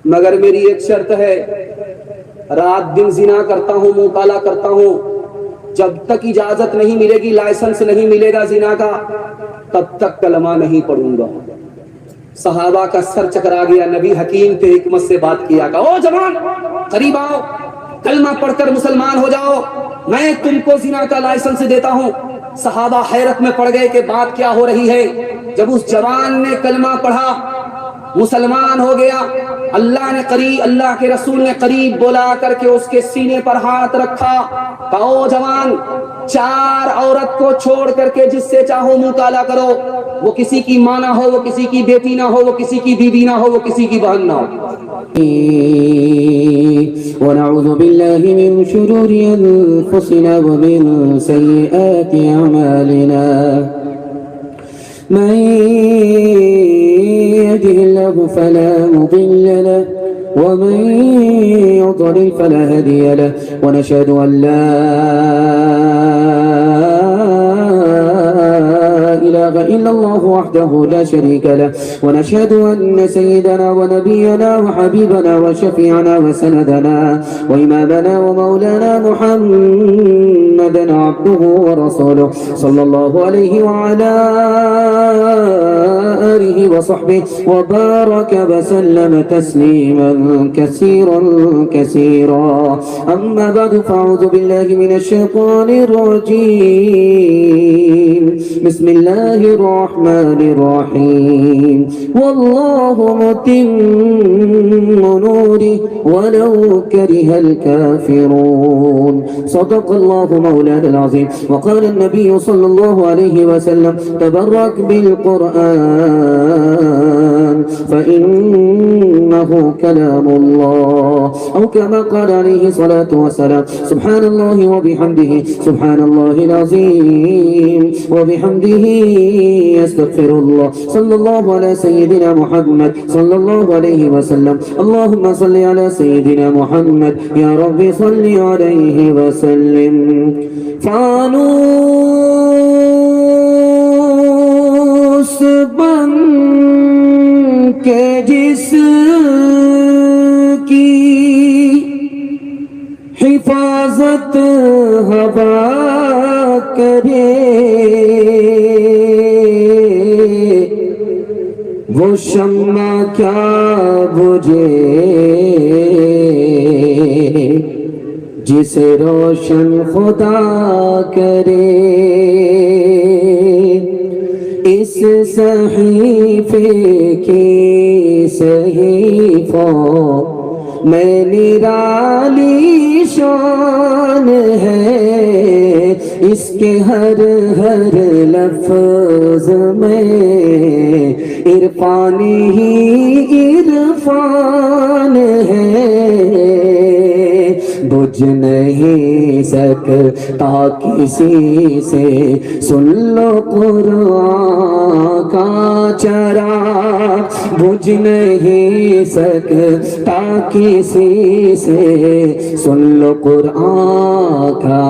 مگر میری ایک شرط ہے، رات دن زنا کرتا ہوں، منہ کالا کرتا ہوں، جب تک اجازت نہیں ملے گی، لائسنس نہیں ملے گا زنا کا، تب تک کلمہ نہیں پڑھوں گا۔ صحابہ کا سر چکرا گیا، نبی حکیم تھے، حکمت سے بات کیا، کہا او جوان قریب آؤ، کلمہ پڑھ کر مسلمان ہو جاؤ، میں تم کو زنا کا لائسنس دیتا ہوں۔ صحابہ حیرت میں پڑ گئے کہ بات کیا ہو رہی ہے۔ جب اس جوان نے کلمہ پڑھا، مسلمان ہو گیا، اللہ کے رسول نے قریب بلا کر کے اس کے سینے پر ہاتھ رکھا، کہا او جوان 4 عورت کو چھوڑ کر کے جس سے چاہو منہ کالا کرو، وہ کسی کی ماں نہ ہو، وہ کسی کی بیٹی نہ ہو، وہ کسی کی بیوی نہ ہو، وہ کسی کی بہن نہ ہو۔ ونعوذ بالله من شرور أنفسنا ومن سيئات أعمالنا، من يهده الله فلا مضل له ومن يضلل فلا هادي له، ونشهد أن لا إله إلا الله وحده لا شريك له، ونشهد أن سيدنا ونبينا وحبيبنا وشفيعنا وسندنا وإمامنا ومولانا محمدا عبده ورسوله صلى الله عليه وعلى آله وصحبه وبارك وسلم تسليما كثيرا كثيرا. أما بعد فأعوذ بالله من الشيطان الرجيم. بسم الله الرحمن الرحيم. والله متم نوره ولو كره الكافرون. صدق الله مولانا العظيم. وقال النبي صلى الله عليه وسلم تبرك بالقرآن فإنه كلام الله، أو كما قال عليه الصلاة والسلام. سبحان الله وبحمده سبحان الله العظيم وبحمده أستغفر الله. صلى الله على سيدنا محمد صلى الله عليه وسلم. اللهم صل على سيدنا محمد يا رب صل عليه وسلم. فانوس بن کے جس کی حفاظت ہوا کرے وہ شمع کیا بجھے جسے روشن خدا کرے. اس صحیفے کی صحیفوں میں نرالی شان ہے، اس کے ہر ہر لفظ میں عرفان ہی عرفان ہے. بجھ نہیں سکتا کسی سے سن لو قرآن کا چراغ، بجھ نہیں سکتا کسی سے سن لو قرآن کا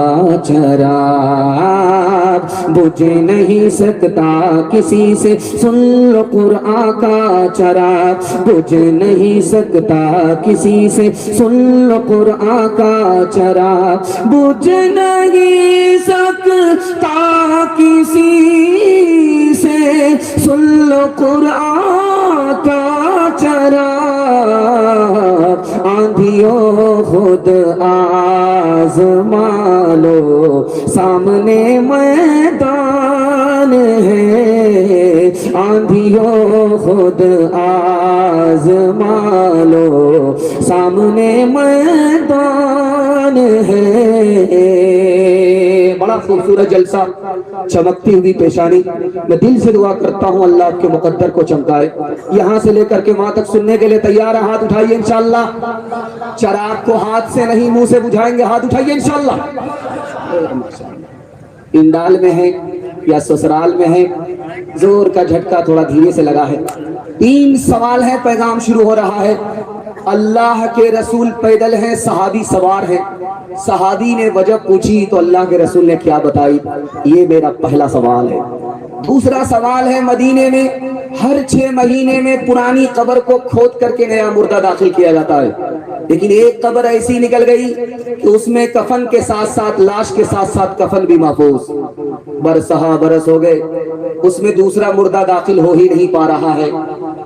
چراغ، بجھ نہیں سکتا کسی سے سن لو قرآن کا چراغ، بجھ نہیں سکتا کسی سے سن لو قرآن کا چراغ، بجھ نہیں سکتا کسی سے سن لو قرآن کا چراغ. آندھیوں خود آزما لو سامنے میدان ہے، آندھیوں خود آزما لو سامنے میدان ہے. بڑا خوبصورت جلسہ، چمکتی ہوئی پیشانی. میں دل سے دعا کرتا ہوں اللہ آپ کے مقدر کو چمکائے. یہاں سے لے کر کے وہاں تک سننے کے لیے تیار ہیں؟ ہاتھ اٹھائیے انشاءاللہ. چراغ کو ہاتھ سے نہیں منہ سے بجھائیں گے، ہاتھ اٹھائیے انشاءاللہ. اندال میں ہے یا سسرال میں ہے، زور کا جھٹکا تھوڑا دھیرے سے لگا ہے. 3 سوال ہے، پیغام شروع ہو رہا ہے. اللہ کے رسول پیدل ہیں، صحابی سوار ہیں. صحابی نے وجہ پوچھی تو اللہ کے رسول نے کیا بتائی؟ یہ میرا پہلا سوال ہے. دوسرا سوال ہے، مدینے میں ہر 6 مہینے میں پرانی قبر کو کھود کر کے نیا مردہ داخل کیا جاتا ہے، لیکن ایک قبر ایسی نکل گئی کہ اس میں کفن کے ساتھ ساتھ، لاش کے ساتھ ساتھ کفن بھی محفوظ، برسہ برس ہو گئے، اس میں دوسرا مردہ داخل ہو ہی نہیں پا رہا ہے۔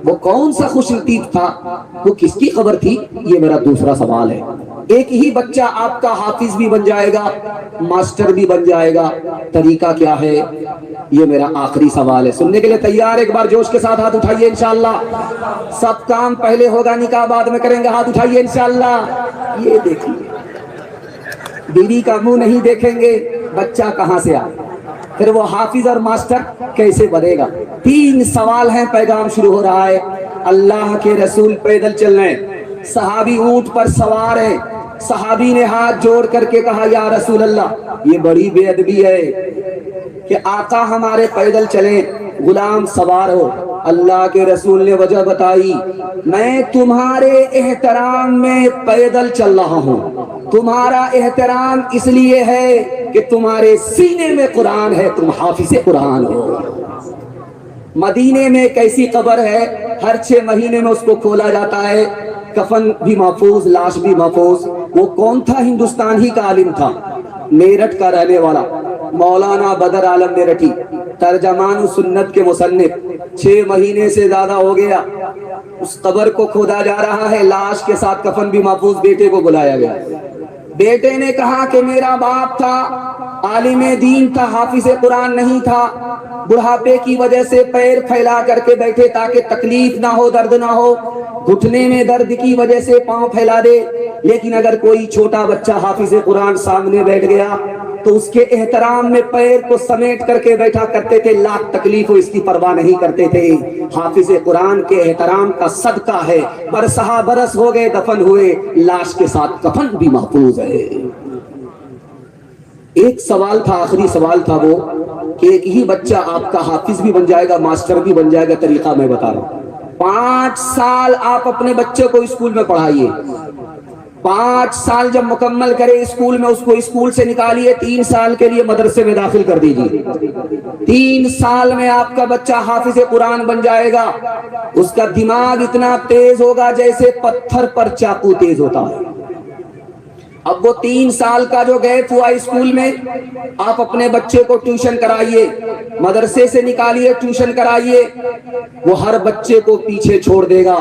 وہ کون سا خوش نصیب تھا، وہ کس کی قبر تھی، یہ میرا دوسرا سوال ہے۔ ایک ہی بچہ آپ کا حافظ بھی بن جائے گا، ماسٹر بھی بن جائے گا، طریقہ کیا ہے، یہ میرا آخری سوال ہے۔ سننے کے لیے تیار؟ ایک بار جوش کے ساتھ ہاتھ اٹھائیے انشاءاللہ۔ سب کام پہلے ہوگا، نکاح بعد میں کریں گے، ہاتھ اٹھائیے انشاءاللہ۔ یہ دیکھیے، بیوی کا منہ نہیں دیکھیں گے، بچہ کہاں سے آئے، پھر وہ حافظ اور ماسٹر کیسے بنے گا؟ 3 سوال ہیں، پیغام شروع ہو رہا ہے۔ اللہ کے رسول پیدل چل رہے ہیں، صحابی اونٹ پر سوار ہے، صحابی نے ہاتھ جوڑ کر کے کہا یا رسول اللہ، یہ بڑی بے ادبی ہے کہ آقا ہمارے پیدل چلیں، غلام سوار ہو۔ اللہ کے رسول نے وجہ بتائی، میں تمہارے احترام میں پیدل چل رہا ہوں، تمہارا احترام اس لیے ہے کہ تمہارے سینے میں قرآن ہے، تم حافظ قرآن ہو۔ مدینے میں ایک ایسی قبر ہے، ہر 6 مہینے میں اس کو کھولا جاتا ہے، کفن بھی محفوظ، لاش بھی محفوظ۔ وہ کون تھا؟ ہندوستان ہی کا عالم تھا، میرٹھ کا رہنے والا مولانا بدر عالم میرٹھی، ترجمان سنت کے مصنف۔ 6 مہینے سے زیادہ ہو گیا، اس قبر کو کھودا جا رہا ہے، لاش کے ساتھ کفن بھی محفوظ۔ بیٹے کو بلایا گیا، بیٹے نے کہا کہ میرا باپ تھا، عالم دین تھا، حافظ قرآن نہیں تھا، بڑھاپے کی وجہ سے پیر پھیلا کر کے بیٹھے تاکہ تکلیف نہ ہو، درد نہ ہو، گھٹنے میں درد کی وجہ سے پاؤں پھیلا دے۔ لیکن اگر کوئی چھوٹا بچہ حافظ قرآن سامنے بیٹھ گیا تو اس کے احترام میں پیر کو سمیٹ کر کے بیٹھا کرتے تھے، لاکھ تکلیف ہو اس کی پرواہ نہیں کرتے تھے۔ حافظ قرآن کے احترام کا صدقہ ہے، برسہ برس ہو گئے، دفن ہوئے، لاش کے ساتھ کفن بھی محفوظ ہے۔ ایک سوال تھا، آخری سوال تھا وہ کہ ایک ہی بچہ آپ کا حافظ بھی بن جائے گا، ماسٹر بھی بن جائے گا، طریقہ میں بتا رہا ہوں۔ 5 سال آپ اپنے بچے کو اسکول میں پڑھائیے، 5 سال جب مکمل کرے اسکول میں، اس کو اسکول سے نکالیے، 3 سال کے لیے مدرسے میں داخل کر دیجیے۔ 3 سال میں آپ کا بچہ حافظ قرآن بن جائے گا، اس کا دماغ اتنا تیز ہوگا جیسے پتھر پر چاقو تیز ہوتا ہے۔ اب وہ 3 سال کا جو گیپ ہوا اسکول میں، آپ اپنے بچے کو ٹیوشن کرائیے، مدرسے سے نکالیے، ٹیوشن کرائیے، وہ ہر بچے کو پیچھے چھوڑ دے گا۔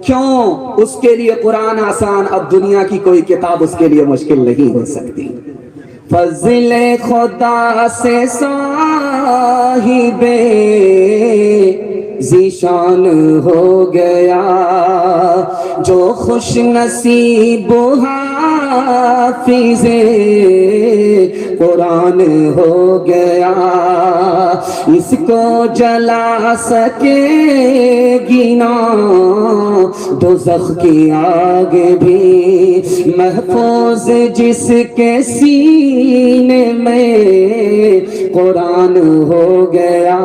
کیوں؟ اس کے لیے قرآن آسان، اب دنیا کی کوئی کتاب اس کے لیے مشکل نہیں ہو سکتی۔ فضل خدا سے صاحب ذیشان ہو گیا، جو خوش نصیب حافظ قرآن ہو گیا، اس کو جلا سکے گی نہ دوزخ کی آگ بھی، محفوظ جس کے سینے میں قرآن ہو گیا،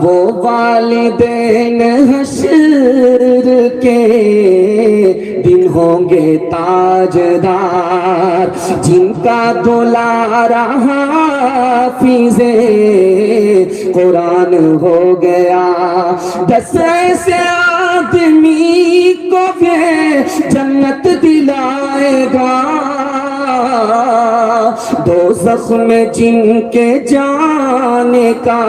وہ والدین حشر کے دن ہوں گے تاجدار، جن کا دلارا حافظ قرآن ہو گیا۔ 10 ایسے آدمی کو یہ جنت دلائے گا، دوزخ میں جن کے جانے کا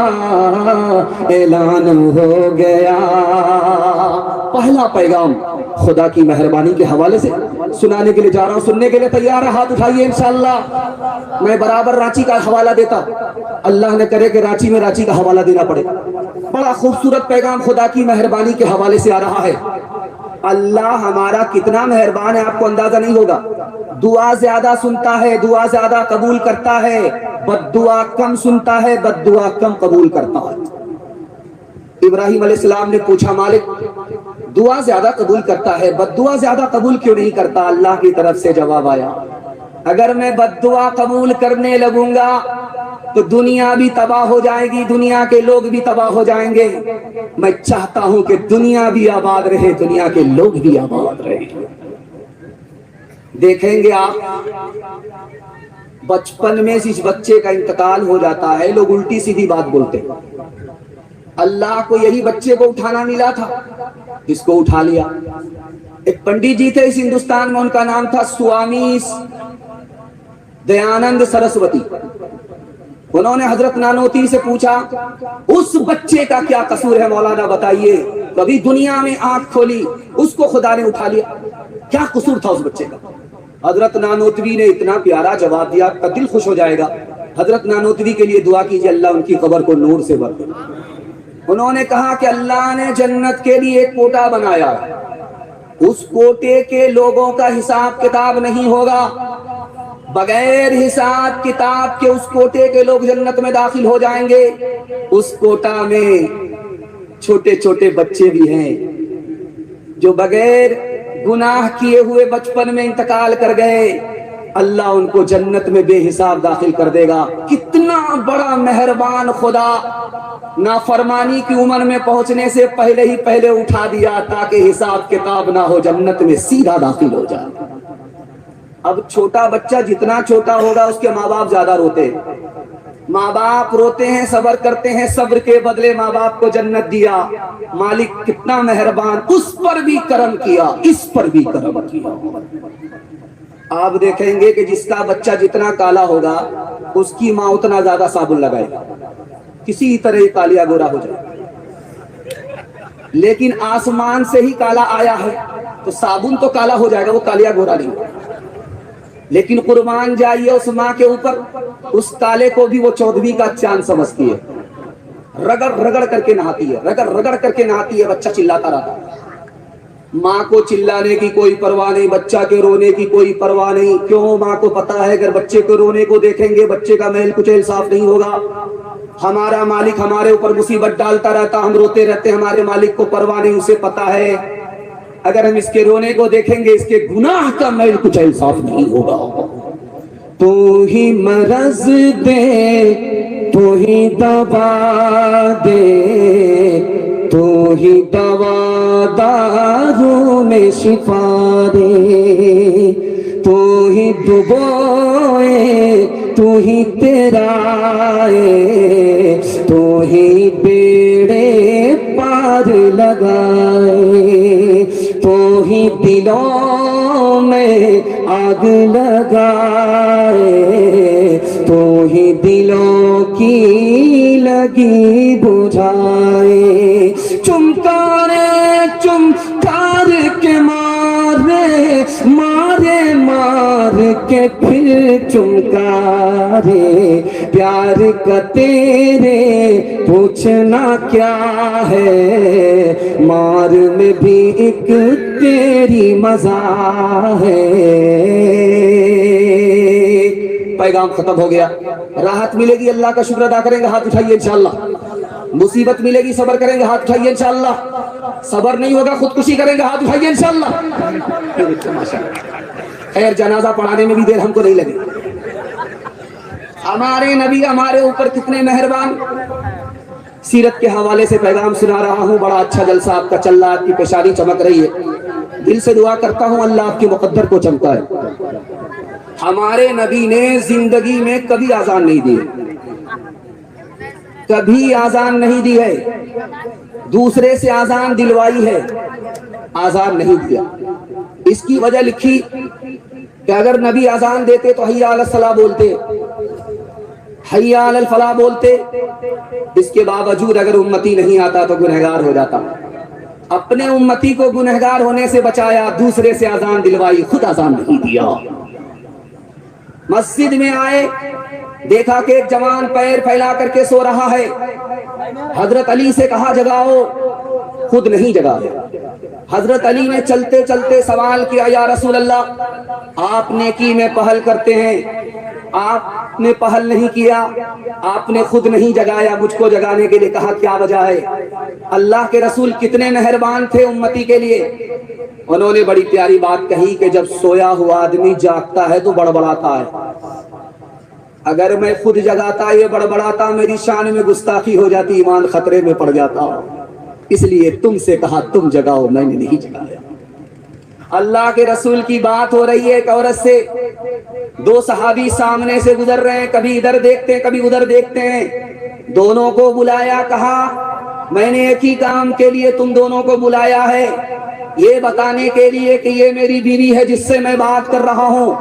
اعلان ہو گیا۔ پہلا پیغام خدا کی مہربانی کے حوالے سے سنانے کے لیے جا رہا ہوں، سننے کے لیے تیار ہے؟ ہاتھ اٹھائیے انشاءاللہ۔ میں برابر رانچی کا حوالہ دیتا، اللہ نے کرے کہ رانچی میں رانچی کا حوالہ دینا پڑے۔ بڑا خوبصورت پیغام خدا کی مہربانی کے حوالے سے آ رہا ہے۔ اللہ ہمارا کتنا مہربان ہے، آپ کو اندازہ نہیں ہوگا۔ دعا زیادہ سنتا ہے، دعا زیادہ قبول کرتا ہے، بد دعا کم سنتا ہے، بد دعا کم قبول کرتا ہے۔ ابراہیم علیہ السلام نے پوچھا، مالک دعا زیادہ قبول کرتا ہے، بد دعا زیادہ قبول کیوں نہیں کرتا؟ اللہ کی طرف سے جواب آیا، اگر میں بد دعا قبول کرنے لگوں گا تو دنیا بھی تباہ ہو جائے گی، دنیا کے لوگ بھی تباہ ہو جائیں گے۔ میں چاہتا ہوں کہ دنیا بھی آباد رہے، دنیا کے لوگ بھی آباد رہے۔ دیکھیں گے آپ بچپن میں جس بچے کا انتقال ہو جاتا ہے لوگ الٹی سیدھی بات بولتے ہیں، اللہ کو یہی بچے کو اٹھانا ملا تھا، اس کو اٹھا لیا۔ ایک پنڈت جی تھے اس ہندوستان میں، ان کا نام تھا سوامی دیانند سرسوتی۔ انہوں نے حضرت نانوتی سے پوچھا اس بچے کا کیا قصور ہے مولانا بتائیے، کبھی دنیا میں آنکھ کھولی اس کو خدا نے اٹھا لیا، کیا قصور تھا اس بچے کا؟ حضرت نانوتوی نے اتنا پیارا جواب دیا کہ دل خوش ہو جائے گا۔ حضرت نانوتوی کے لیے دعا کیجیے اللہ ان کی قبر کو نور سے بھر دے۔ انہوں نے کہا کہ اللہ نے جنت کے لیے ایک کوٹا بنایا، اس کوٹے کے لوگوں کا حساب کتاب نہیں ہوگا، بغیر حساب کتاب کے اس کوٹے کے لوگ جنت میں داخل ہو جائیں گے۔ اس کوٹا میں چھوٹے چھوٹے بچے بھی ہیں جو بغیر گناہ کیے ہوئے بچپن میں انتقال کر گئے، اللہ ان کو جنت میں بے حساب داخل کر دے گا۔ کتنا بڑا مہربان خدا، نافرمانی کی عمر میں پہنچنے سے پہلے ہی پہلے اٹھا دیا تاکہ حساب کتاب نہ ہو، جنت میں سیدھا داخل ہو جائے۔ اب چھوٹا بچہ جتنا چھوٹا ہوگا اس کے ماں باپ زیادہ روتے ہیں، ماں باپ روتے ہیں، صبر کرتے ہیں، صبر کے بدلے ماں باپ کو جنت دیا۔ مالک کتنا مہربان، اس پر بھی کرم کیا، اس پر بھی کرم کیا۔ آپ دیکھیں گے کہ جس کا بچہ جتنا کالا ہوگا اس کی ماں اتنا زیادہ صابن لگائے گا، کسی طرح یہ کالیا گورا ہو جائے۔ لیکن آسمان سے ہی کالا آیا ہے تو صابن تو کالا ہو جائے گا، وہ کالیا گورا نہیں ہوگا۔ لیکن قربان جائیے اس ماں کے اوپر، اس کالے کو بھی وہ 14ویں کا چاند سمجھتی ہے، رگڑ رگڑ کر کے نہاتی ہے، رگڑ رگڑ کر کے نہاتی ہے، بچہ چلاتا رہتا ہے۔ ماں کو چلانے کی کوئی پرواہ نہیں، بچہ کے رونے کی کوئی پرواہ نہیں۔ کیوں؟ ماں کو پتا ہے اگر بچے کو رونے کو دیکھیں گے بچے کا میل کچیل صاف نہیں ہوگا۔ ہمارا مالک ہمارے اوپر مصیبت ڈالتا رہتا، ہم روتے رہتے، ہمارے مالک کو پرواہ نہیں، اسے پتا ہے اگر ہم اس کے رونے کو دیکھیں گے اس کے گناہ کا میل کچیل صاف نہیں ہوگا۔ تو ہی مرض دے، تو ہی دوا دے، تو ہی دوا داروں میں شفا دے، تو ہی ڈبوئے، تو ہی تیرائے، تو ہی بیڑے پار لگائے، تو ہی دلوں میں آگ لگائے، تو ہی دلوں کی لگی بجھائے۔ چمکارے چمکار کے مارے، مارے مار کے پھر چمکارے، پیار کا تیرے پوچھنا کیا ہے، مار میں بھی ایک تیری مزہ ہے۔ پیغام ختم ہو گیا۔ راحت ملے گی اللہ کا شکر ادا کریں گے، ہاتھ اٹھائیے انشاءاللہ۔ مصیبت ملے گی صبر کریں گے، ہاتھ اٹھائیے انشاءاللہ۔ صبر نہیں ہوگا خودکشی کریں گے، ہاتھ اٹھائیے انشاءاللہ۔ خیر جنازہ پڑھانے میں بھی دیر ہم کو نہیں لگی۔ ہمارے نبی ہمارے اوپر کتنے مہربان۔ سیرت کے حوالے سے پیغام سنا رہا ہوں، بڑا اچھا جلسہ آپ کا چل رہا، آپ کی پیشانی چمک رہی ہے، دل سے دعا کرتا ہوں اللہ آپ کے مقدر کو چمکائے۔ ہمارے نبی نے زندگی میں کبھی آزان نہیں دی، کبھی آزان نہیں دی ہے، دوسرے سے آزان دلوائی ہے، آزان نہیں دیا۔ اس کی وجہ لکھی کہ اگر نبی آزان دیتے تو حی علی الصلاۃ بولتے، حی علی الفلاح بولتے، اس کے باوجود اگر امتی نہیں آتا تو گنہگار ہو جاتا۔ اپنے امتی کو گنہگار ہونے سے بچایا، دوسرے سے آزان دلوائی، خود آزان نہیں دیا۔ مسجد میں آئے، دیکھا کہ ایک جوان پیر پھیلا کر کے سو رہا ہے، حضرت علی سے کہا جگاؤ، خود نہیں جگایا۔ حضرت علی نے چلتے چلتے سوال کیا، یا رسول اللہ آپ نیکی میں پہل کرتے ہیں، آپ نے پہل نہیں کیا، آپ نے خود نہیں جگایا، مجھ کو جگانے کے لیے کہا، کیا وجہ ہے؟ اللہ کے رسول کتنے مہربان تھے امتی کے لیے۔ انہوں نے بڑی پیاری بات کہی کہ جب سویا ہوا آدمی جاگتا ہے تو بڑبڑاتا ہے، اگر میں خود جگاتا یہ بڑبڑاتا میری شان میں گستاخی ہو جاتی، ایمان خطرے میں پڑ جاتا، اس لیے تم سے کہا تم جگاؤ، میں نے نہیں جگایا۔ اللہ کے رسول کی بات ہو رہی ہے ایک عورت سے، دو صحابی سامنے سے گزر رہے ہیں, کبھی ادھر دیکھتے ہیں کبھی ادھر دیکھتے ہیں. دونوں کو بلایا, کہا میں نے ایک ہی کام کے لیے تم دونوں کو بلایا ہے, یہ بتانے کے لیے کہ یہ میری بیوی ہے جس سے میں بات کر رہا ہوں,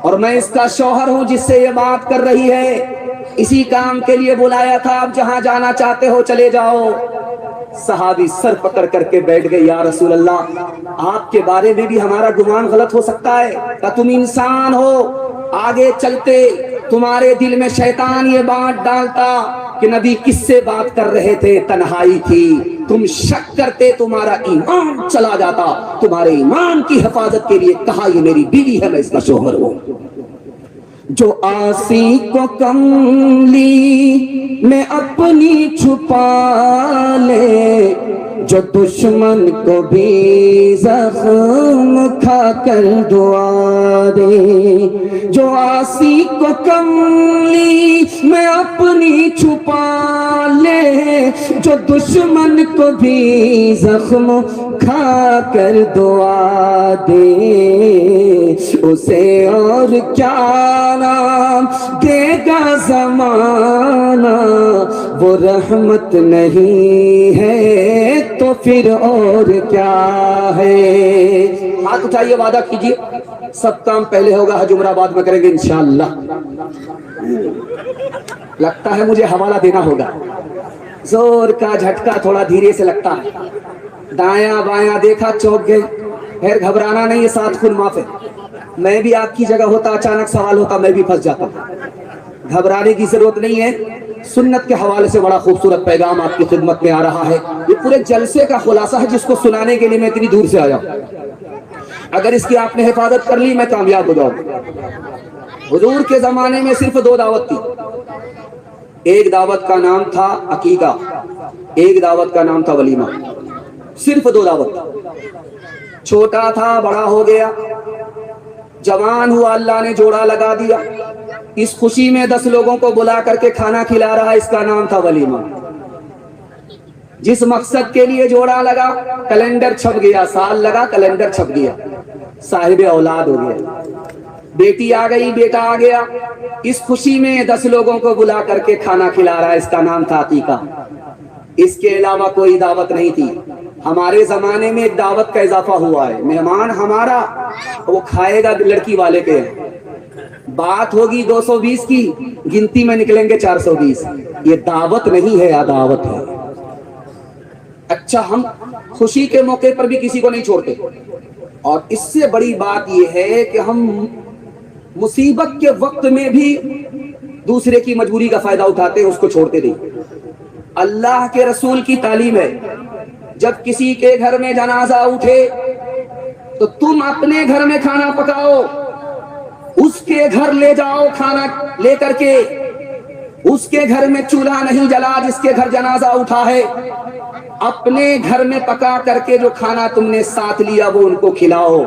اور میں اس کا شوہر ہوں جس سے یہ بات کر رہی ہے. اسی کام کے لیے بلایا تھا, اب جہاں جانا چاہتے ہو چلے جاؤ. صحابی سر پکڑ کر کے بیٹھ گئے, یا رسول اللہ آپ کے بارے میں بھی ہمارا گمان غلط ہو سکتا ہے, کہ تم انسان ہو, آگے چلتے تمہارے دل میں شیطان یہ بات ڈالتا کہ نبی کس سے بات کر رہے تھے, تنہائی تھی, تم شک کرتے تمہارا ایمان چلا جاتا. تمہارے ایمان کی حفاظت کے لیے کہا یہ میری بیوی ہے, میں اس کا شوہر ہوں. جو آسی کو کملی میں اپنی چھپا لے, جو دشمن کو بھی زخم کھا کر دعا دے. جو آسی کو کملی میں اپنی چھپا لے, جو دشمن کو بھی زخم کھا کر دعا دے, اسے اور کیا نام دے گا زمانہ, وہ رحمت نہیں ہے تو پھر اور کیا ہے. ہاتھ اٹھائیے, وعدہ کیجیے سب کام پہلے ہوگا, جمعرات میں کریں گے انشاءاللہ. لگتا ہے مجھے حوالہ دینا ہوگا, زور کا جھٹکا تھوڑا دھیرے سے لگتا ہے. دایاں بایاں دیکھا چوک گئے, پھر گھبرانا نہیں, یہ ساتھ خود معاف ہے. میں بھی آپ کی جگہ ہوتا, اچانک سوال ہوتا, میں بھی پھنس جاتا. گھبرانے کی ضرورت نہیں ہے. سنت کے حوالے سے بڑا خوبصورت پیغام آپ کی خدمت میں آ رہا ہے. یہ پورے جلسے کا خلاصہ ہے جس کو سنانے کے لیے میں اتنی دور سے آیا. اگر اس کی آپ نے حفاظت کر لی میں کامیاب ہو جاؤں. حضور کے زمانے میں صرف 2 دعوت تھی. ایک دعوت کا نام تھا عقیقہ, ایک دعوت کا نام تھا ولیمہ. صرف 2 دعوت. چھوٹا تھا, بڑا ہو گیا, جوان ہوا, اللہ نے جوڑا لگا دیا. اس خوشی میں 10 لوگوں کو بلا کر کے کھانا کھلا رہا, اس کا نام تھا ولیمہ. جس مقصد کے لیے جوڑا لگا, کیلنڈر چھپ گیا, سال لگا کیلنڈر چھپ گیا, صاحب اولاد ہو گیا, بیٹی آ گئی, بیٹا آ گیا. اس خوشی میں 10 لوگوں کو بلا کر کے کھانا کھلا رہا, اس کا نام تھا عقیقہ. اس کے علاوہ کوئی دعوت نہیں تھی. ہمارے زمانے میں ایک دعوت کا اضافہ ہوا ہے. مہمان ہمارا وہ کھائے گا لڑکی والے کے, بات ہوگی 220 کی, گنتی میں نکلیں گے 420. یہ دعوت نہیں ہے, عداوت ہے. اچھا, ہم خوشی کے موقع پر بھی کسی کو نہیں چھوڑتے, اور اس سے بڑی بات یہ ہے کہ ہم مصیبت کے وقت میں بھی دوسرے کی مجبوری کا فائدہ اٹھاتے ہیں, اس کو چھوڑتے نہیں. اللہ کے رسول کی تعلیم ہے, جب کسی کے گھر میں جنازہ اٹھے تو تم اپنے گھر میں کھانا پکاؤ, اس کے گھر لے جاؤ کھانا لے کر کے. اس کے گھر میں چولہا نہیں جلا جس کے گھر جنازہ اٹھا ہے. اپنے گھر میں پکا کر کے جو کھانا تم نے ساتھ لیا وہ ان کو کھلاؤ.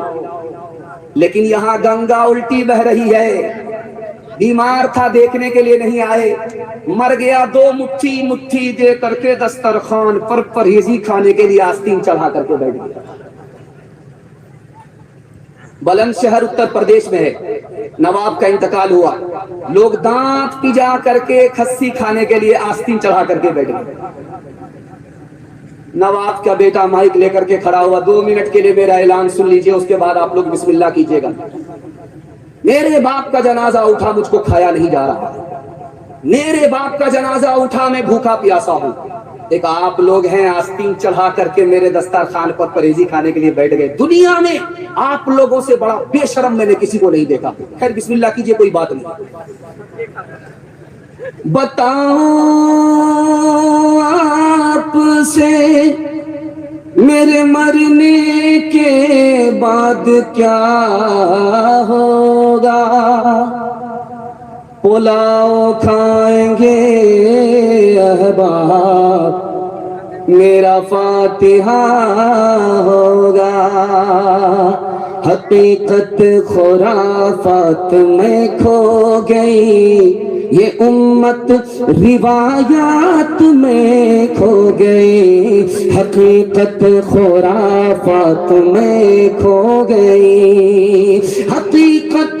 لیکن یہاں گنگا الٹی بہ رہی ہے, بیمار تھا دیکھنے کے لیے نہیں آئے, مر گیا, 2 مٹھی مٹھی دے کر کے دسترخوان پر پرہیزی کھانے کے لیے آستین چڑھا کر کے بیٹھ گیا. بلند شہر اتر پردیش میں ہے, نواب کا انتقال ہوا, لوگ دانت پجا کر کے کھسی کھانے کے لیے آستین چڑھا کر کے بیٹھ گئے. نواب کا بیٹا مائک لے کر کے کھڑا ہوا, 2 منٹ کے لیے میرا اعلان سن لیجئے, اس کے بعد آپ لوگ بسم اللہ کیجئے گا. میرے باپ کا جنازہ اٹھا, مجھ کو کھایا نہیں جا رہا. میرے باپ کا جنازہ اٹھا, میں بھوکا پیاسا ہوں. ایک آپ لوگ ہیں آستین چڑھا کر کے میرے دسترخوان پر پرہیزی کھانے کے لیے بیٹھ گئے. دنیا میں آپ لوگوں سے بڑا بے شرم میں نے کسی کو نہیں دیکھا. خیر بسم اللہ کیجئے, کوئی بات نہیں. بتاؤں آپ سے میرے مرنے کے بعد کیا ہوگا, پلاؤ کھائیں گے احباب, میرا فاتحہ ہوگا. حقیقت خرافات میں کھو گئی, یہ امت روایات میں کھو گئی. حقیقت خرافات میں کھو گئی, حقیقت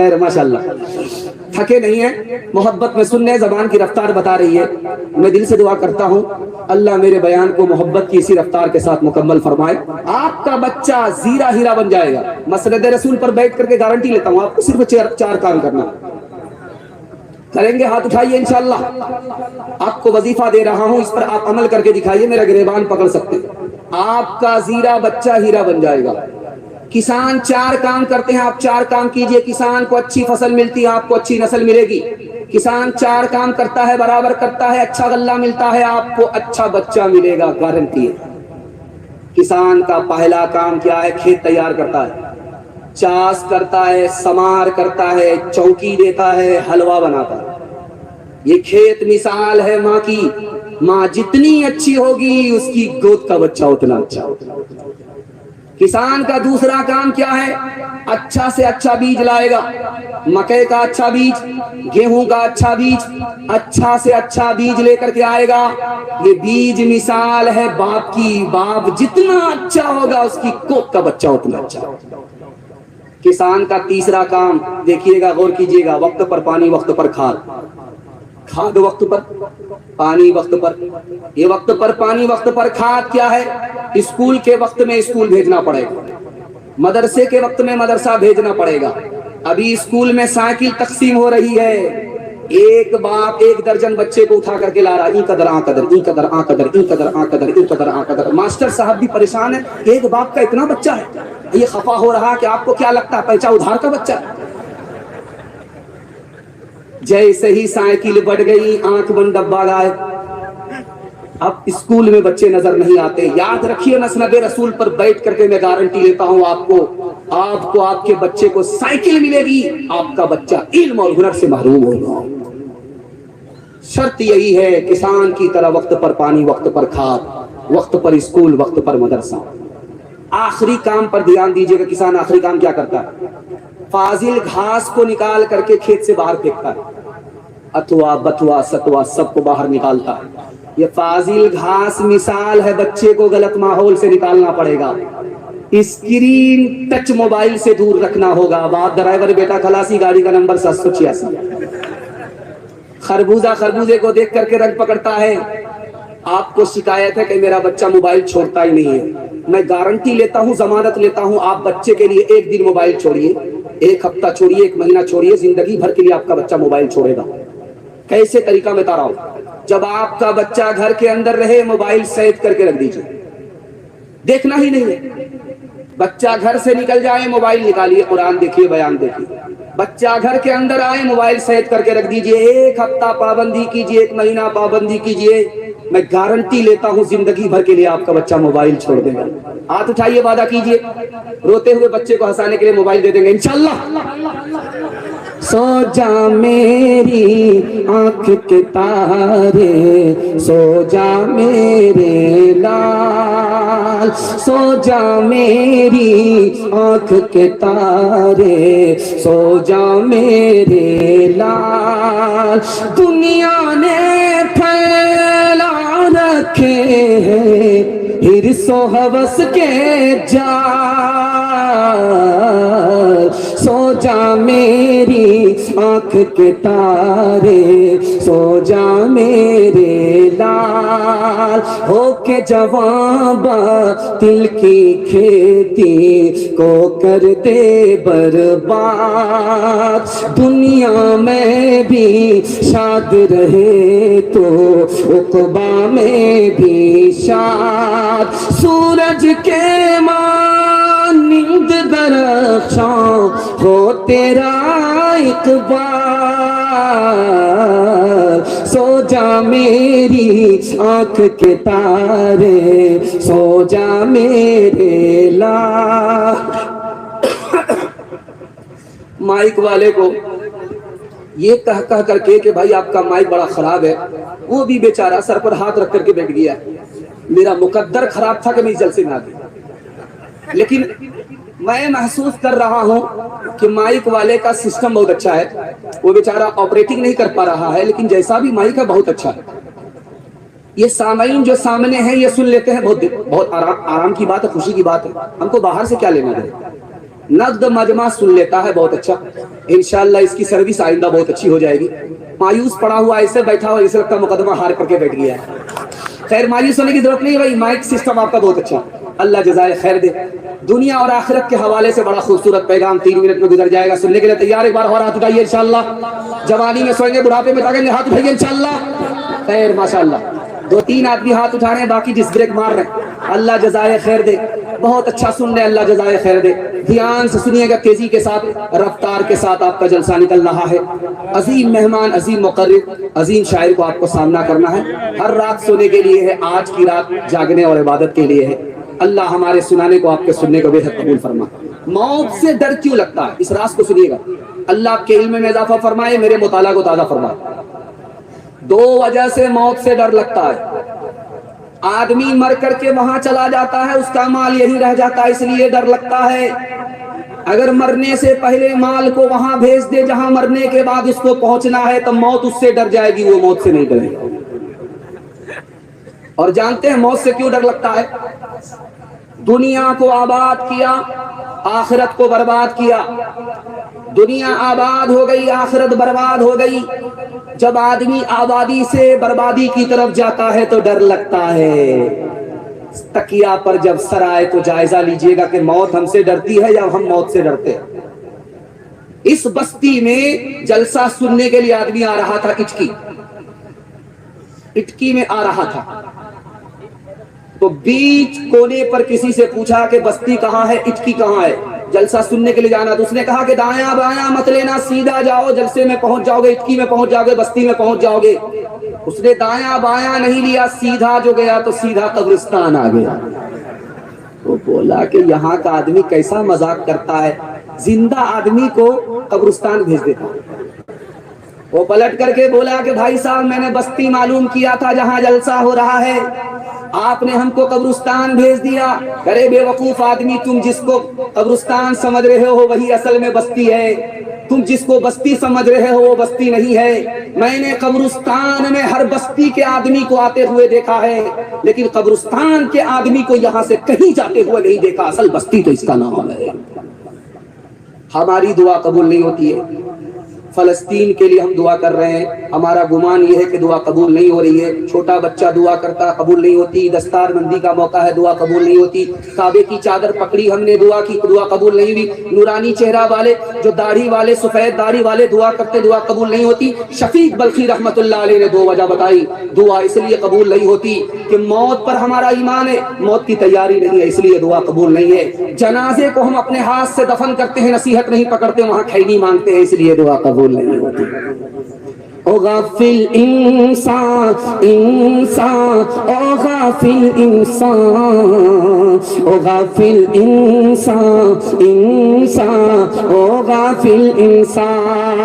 خیر ماشاءاللہ تھکے نہیں ہیں, محبت میں سننے, زبان کی رفتار بتا رہی ہے. میں دل سے دعا کرتا ہوں اللہ میرے بیان کو محبت کی اسی رفتار کے ساتھ مکمل فرمائے. آپ کا بچہ زیرہ ہیرا بن جائے گا. مسند رسول پر بیٹھ کر کے گارنٹی لیتا ہوں, آپ کو صرف چار کام کرنا. کریں گے؟ ہاتھ اٹھائیے انشاءاللہ. آپ کو وظیفہ دے رہا ہوں, اس پر آپ عمل کر کے دکھائیے, میرا گریبان پکڑ سکتے. آپ کا زیرہ بچہ ہیرا بن جائے گا. کسان 4 کام کرتے ہیں, آپ 4 کام کیجئے, کسان کو اچھی فصل ملتی ہے, آپ کو اچھی نسل ملے گی. کسان 4 کام کرتا ہے, برابر کرتا ہے, اچھا غلہ ملتا ہے, آپ کو اچھا بچہ ملے گا, گارنٹی ہے. کسان کا پہلا کام کیا ہے؟ کھیت تیار کرتا ہے, چاس کرتا ہے, سمار کرتا ہے, چوکی دیتا ہے, حلوہ بناتا ہے. یہ کھیت مثال ہے ماں کی. ماں جتنی اچھی ہوگی اس کی گود کا بچہ اتنا اچھا ہوگا. کسان کا دوسرا کام کیا ہے؟ اچھا سے اچھا بیج لائے گا. مکئی کا اچھا بیج, گیہوں کا اچھا بیج, اچھا سے اچھا بیج لے کر کے آئے گا. یہ بیج مثال ہے باپ کی. باپ جتنا اچھا ہوگا اس کی کوکھ کا بچہ اتنا اچھا ہوگا. کسان کا تیسرا کام دیکھیے گا, غور کیجیے گا, وقت پر پانی, وقت پر کھاد. کھاد وقت پر, پانی وقت پر. یہ وقت پر پانی, وقت پر کھاد کیا ہے؟ اسکول کے وقت میں اسکول بھیجنا پڑے گا, مدرسے کے وقت میں مدرسہ بھیجنا پڑے گا. ابھی اسکول میں سائیکل تقسیم ہو رہی ہے, ایک باپ 1 درجن بچے کو اٹھا کر کے لا رہا, ای قدر آ قدر, ای قدر آ قدر, ای قدر آ قدر, ای قدر آ قدر. ماسٹر صاحب بھی پریشان ہے, ایک باپ کا اتنا بچہ ہے. یہ خفا ہو رہا کہ آپ کو کیا لگتا ہے پیسہ ادھار کا بچہ ہے. جیسے ہی سائیکل بڑھ گئی, آنکھ بند ڈبہ غائب. اب اسکول میں بچے نظر نہیں آتے. یاد رکھیے مسند رسول پر بیٹھ کر کے میں گارنٹی لیتا ہوں آپ کو آپ کے بچے کو سائیکل ملے گی, آپ کا بچہ علم اور ہنر سے محروم ہوگا. شرط یہی ہے کسان کی طرح وقت پر پانی, وقت پر کھاد, وقت پر اسکول, وقت پر مدرسہ. آخری کام پر دھیان دیجیے گا. کسان آخری کام کیا کرتا ہے؟ فاضل گھاس کو نکال کر کے کھیت سے باہر پھینکتا ہے. اتوا بتوا ستوا سب کو باہر نکالتا ہے. یہ فاضل گھاس مثال ہے بچے کو غلط ماحول سے نکالنا پڑے گا. اسکرین ٹچ موبائل سے دور رکھنا ہوگا. بات ڈرائیور بیٹا خلاصی, گاڑی کا نمبر 786. خربوزے کو دیکھ کر کے رنگ پکڑتا ہے. آپ کو شکایت ہے کہ میرا بچہ موبائل چھوڑتا ہی نہیں ہے. میں گارنٹی لیتا ہوں, ضمانت لیتا ہوں, آپ بچے کے لیے 1 دن موبائل چھوڑیے, 1 ہفتہ چھوڑیے, 1 مہینہ چھوڑیے, زندگی بھر کے لیے آپ کا بچہ موبائل چھوڑے گا. کیسے طریقہ میں بتا رہا ہوں. جب آپ کا بچہ گھر کے اندر رہے, موبائل سیٹ کر کے رکھ دیجیے, دیکھنا ہی نہیں ہے. بچہ گھر سے نکل جائے, موبائل نکالیے, قرآن دیکھیے, بیان دیکھیے. بچہ گھر کے اندر آئے, موبائل سیٹ کر کے رکھ دیجیے. 1 ہفتہ پابندی کیجیے, 1 مہینہ پابندی کیجیے, میں گارنٹی لیتا ہوں زندگی بھر کے لیے آپ کا بچہ موبائل چھوڑ دے گا. ہاتھ اٹھائیے, وعدہ کیجیے. روتے ہوئے بچے کو ہنسانے کے لیے موبائل دے دیں گے انشاءاللہ. سو جا میری آنکھ کے تارے, سو جا میرے لال, سو جا میری آنکھ کے تارے, سو جا میرے لال. دنیا نے پھیلا رکھے ہیں حرص و ہوس کے جال, سو جا میری آنکھ کے تارے, سو جا میرے لال. ہو کے جوان باطل کی کھیتی کو کر دے برباد. دنیا میں بھی شاد رہے تو عقبہ میں بھی شاد. سورج کے مانند درخشاں ہو تیرا اقبال, سو جا میری آنکھ کے تارے, سو جا میرے لال. مائک والے کو یہ کہہ کر کے کہ بھائی آپ کا مائک بڑا خراب ہے, وہ بھی بیچارہ سر پر ہاتھ رکھ کر کے بیٹھ گیا. میرا مقدر خراب تھا کہ میں اس جلسے میں آ گیا, لیکن میں محسوس کر رہا ہوں کہ مائک والے کا سسٹم بہت اچھا ہے. وہ بیچارہ آپریٹنگ نہیں کر پا رہا ہے, لیکن جیسا بھی مائک ہے بہت اچھا ہے. یہ سامعین جو سامنے ہیں یہ سن لیتے ہیں, بہت آرام کی بات ہے, خوشی کی بات ہے. ہم کو باہر سے کیا لینا ہے, نقد مجمع سن لیتا ہے بہت اچھا، انشاءاللہ اس کی سروس آئندہ بہت اچھی ہو جائے گی. مایوس پڑا ہوا ایسے بیٹھا ہوا ایسے لگتا مقدمہ ہار کر کے بیٹھ گیا ہے. خیر مایوس ہونے کی ضرورت نہیں ہے بھائی، مائک سسٹم آپ کا بہت اچھا، اللہ جزائے خیر دے. دنیا اور آخرت کے حوالے سے بڑا خوبصورت پیغام 3 منٹ میں گزر جائے گا. سننے کے لیے تیار؟ ایک بار اور ہاتھ اٹھائیے انشاءاللہ. جوانی میں سوئیں گے، بڑھاپے میں جاگیں گے، ہاتھ اٹھائیے انشاءاللہ. خیر ماشاءاللہ 2-3 آدمی ہاتھ اٹھا رہے ہیں، باقی ڈس بریک مار رہے ہیں. اللہ جزائے خیر دے. بہت اچھا سن رہے ہیں، اللہ جزائے خیر دے. دھیان سے سنیے گا، تیزی کے ساتھ رفتار کے ساتھ آپ کا جلسہ نکل رہا ہے. عظیم مہمان، عظیم مقرر، عظیم شاعر کو آپ کو سامنا کرنا ہے. ہر رات سونے کے لیے ہے، آج کی رات جاگنے اور عبادت کے لیے ہے. اللہ ہمارے سنانے کو آپ کے سننے کو بے حد قبول فرما. موت سے ڈر کیوں لگتا ہے، اس راز کو سنیے گا. اللہ آپ کے علم میں اضافہ فرمائے، میرے مطالعہ کو تازہ فرمائے. 2 وجہ سے موت سے ڈر لگتا ہے. آدمی مر کر کے وہاں چلا جاتا ہے، اس کا مال یہی رہ جاتا ہے، اس لیے ڈر لگتا ہے. اگر مرنے سے پہلے مال کو وہاں بھیج دے جہاں مرنے کے بعد اس کو پہنچنا ہے، تو موت اس سے ڈر جائے گی، وہ موت سے نہیں ڈرے گا. اور جانتے ہیں موت سے کیوں ڈر لگتا ہے؟ دنیا کو آباد کیا، آخرت کو برباد کیا. دنیا آباد ہو گئی، آخرت برباد ہو گئی. جب آدمی آبادی سے بربادی کی طرف جاتا ہے تو ڈر لگتا ہے. تکیہ پر جب سر آئے تو جائزہ لیجئے گا کہ موت ہم سے ڈرتی ہے یا ہم موت سے ڈرتے ہیں. اس بستی میں جلسہ سننے کے لیے آدمی آ رہا تھا، اٹکی میں آ رہا تھا. تو بیچ کونے پر کسی سے پوچھا کہ بستی کہاں ہے، اٹکی کہاں ہے، جلسہ سننے کے لیے جانا. تو اس نے کہا کہ دایاں بایاں مت لینا، سیدھا جاؤ، جلسے میں پہنچ جاؤ گے، اٹکی میں پہنچ جاؤ گے، بستی میں پہنچ جاؤ گے. اس نے دایاں بایاں نہیں لیا، سیدھا جو گیا تو سیدھا قبرستان آ گیا. وہ بولا کہ یہاں کا آدمی کیسا مذاق کرتا ہے، زندہ آدمی کو قبرستان بھیج دیتا. وہ پلٹ کر کے بولا کہ بھائی صاحب میں نے بستی معلوم کیا تھا جہاں جلسہ ہو رہا ہے، آپ نے ہم کو قبرستان بھیج دیا. ارے بے وقوف آدمی، تم جس کو قبرستان سمجھ رہے ہو وہی اصل میں بستی ہے. تم جس کو بستی سمجھ رہے ہو وہ بستی نہیں ہے. میں نے قبرستان میں ہر بستی کے آدمی کو آتے ہوئے دیکھا ہے، لیکن قبرستان کے آدمی کو یہاں سے کہیں جاتے ہوئے نہیں دیکھا. اصل بستی تو اس کا نام ہے. ہماری دعا قبول نہیں ہوتی ہے. فلسطین کے لیے ہم دعا کر رہے ہیں، ہمارا گمان یہ ہے کہ دعا قبول نہیں ہو رہی ہے. چھوٹا بچہ دعا کرتا قبول نہیں ہوتی. دستار بندی کا موقع ہے، دعا قبول نہیں ہوتی. کعبے کی چادر پکڑی ہم نے، دعا کی، دعا قبول نہیں ہوئی. نورانی چہرہ والے، جو داڑھی والے، سفید داڑھی والے دعا کرتے، دعا قبول نہیں ہوتی. شفیق بلخی رحمت اللہ علیہ نے 2 وجہ بتائی دعا اس لیے قبول نہیں ہوتی کہ موت پر ہمارا ایمان ہے، موت کی تیاری نہیں ہے، اس لیے دعا قبول نہیں ہے. جنازے کو ہم اپنے ہاتھ سے دفن کرتے ہیں، نصیحت نہیں پکڑتے، وہاں کھینی مانگتے ہیں، اس لیے دعا قبول نہیں ہوتی. او غافل انسان انسان، او غافل انسان، او غافل انسان انسان، او غافل انسان.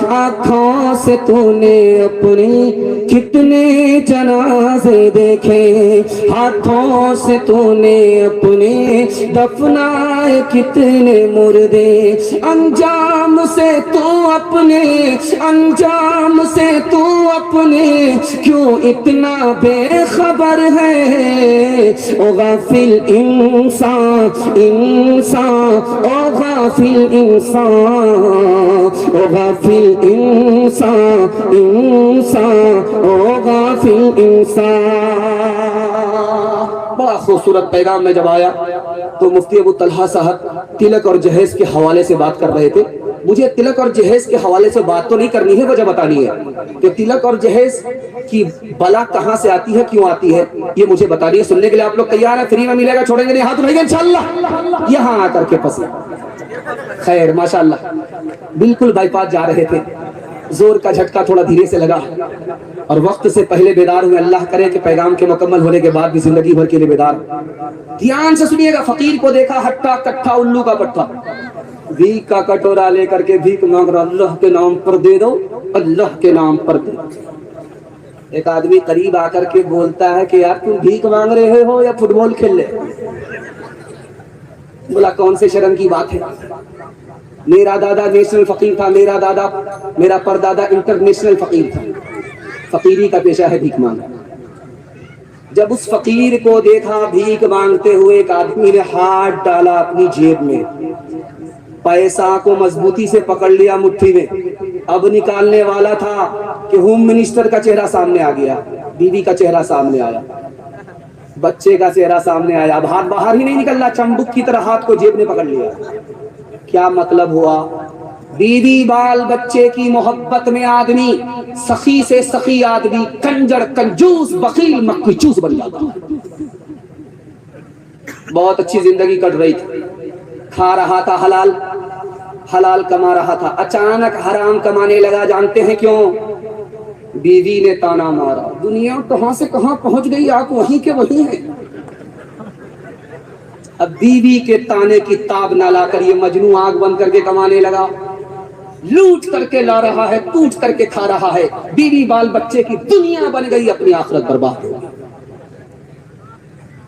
آنکھوں سے تو نے اپنی کتنے جنازے دیکھے، ہاتھوں سے تو نے اپنے دفنائے کتنے مردے. انجام سے تو اپنے، انجام سے تو اپنے کیوں اتنا بے خبر ہے. او غافل انسان انسان، او غافل انسان، او غافل انسان انسان، او غافل انسان. بڑا خوبصورت پیغام میں جب آیا تو مفتی ابو طلحہ صاحب تلک اور جہیز کے حوالے سے بات کر رہے تھے. مجھے تلک اور جہیز کے حوالے سے بات تو نہیں کرنی ہے، وجہ بتانی ہے کہ تلک اور جہیز کی بلا کہاں سے آتی ہے، کیوں آتی ہے، یہ مجھے بتانی ہے. سننے کے لیے آپ لوگ تیار ہیں؟ فری میں ملے گا، چھوڑیں گے نہیں، ہاتھ اٹھائیں گے انشاءاللہ. یہاں آ کر کے پھنسے. خیر ماشاءاللہ بالکل بائی پاس جا رہے تھے، زور کا جھٹکا تھوڑا دھیرے سے لگا اور وقت سے پہلے بیدار ہوئے. اللہ کرے کہ پیغام کے مکمل ہونے کے بعد بھی زندگی بھر کے لیے بیدار. دھیان سے سنیے گا. فقیر کو دیکھا ہٹا کٹھا الو کا پٹھا، بھیک کا کٹورا لے کر کے بھیک مانگ رہا، اللہ کے نام پر دے دو، اللہ کے نام پر دے. ایک آدمی قریب آ کر کے بولتا ہے کہ یار تم بھیک مانگ رہے ہو یا فٹ بال کھیل رہے؟ بولا کون سے شرم کی بات ہے، میرا دادا نیشنل فقیر تھا، میرا پردادا انٹرنیشنل فقیر تھا. فقیری کا پیشہ ہے بھیک مانگنا. جب اس فقیر کو دیکھا بھیک مانگتے ہوئے، ایک آدمی نے ہاتھ ڈالا اپنی جیب میں، پیسہ کو مضبوطی سے پکڑ لیا مٹھی میں، اب نکالنے والا تھا کہ ہوم منسٹر کا چہرہ سامنے آ گیا، بیوی کا چہرہ سامنے آیا، بچے کا چہرہ سامنے آیا، اب ہاتھ باہر ہی نہیں نکل رہا، چمبک کی طرح ہاتھ کو جیب میں پکڑ لیا۔ کیا مطلب ہوا؟ بیوی بال بچے کی محبت میں آدمی سخی سے سخی آدمی کنجر کنجوس بخیل مکھی چوس بن جاتا۔ بہت اچھی زندگی کٹ رہی تھی، کھا رہا تھا حلال، حلال کما رہا تھا، اچانک حرام کمانے لگا۔ جانتے ہیں کیوں؟ بیوی نے تانا مارا، دنیا کہاں سے کہاں پہنچ گئی، آپ وہیں کے وہیں ہیں۔ اب بیوی کے تانے کی تاب نہ لا کر یہ مجنون آنکھ بند کر کے کمانے لگا، لوٹ کر کے لا رہا ہے، کوٹ کر کے کھا رہا ہے، بیوی بال بچے کی دنیا بن گئی، اپنی آخرت برباد ہو گئی۔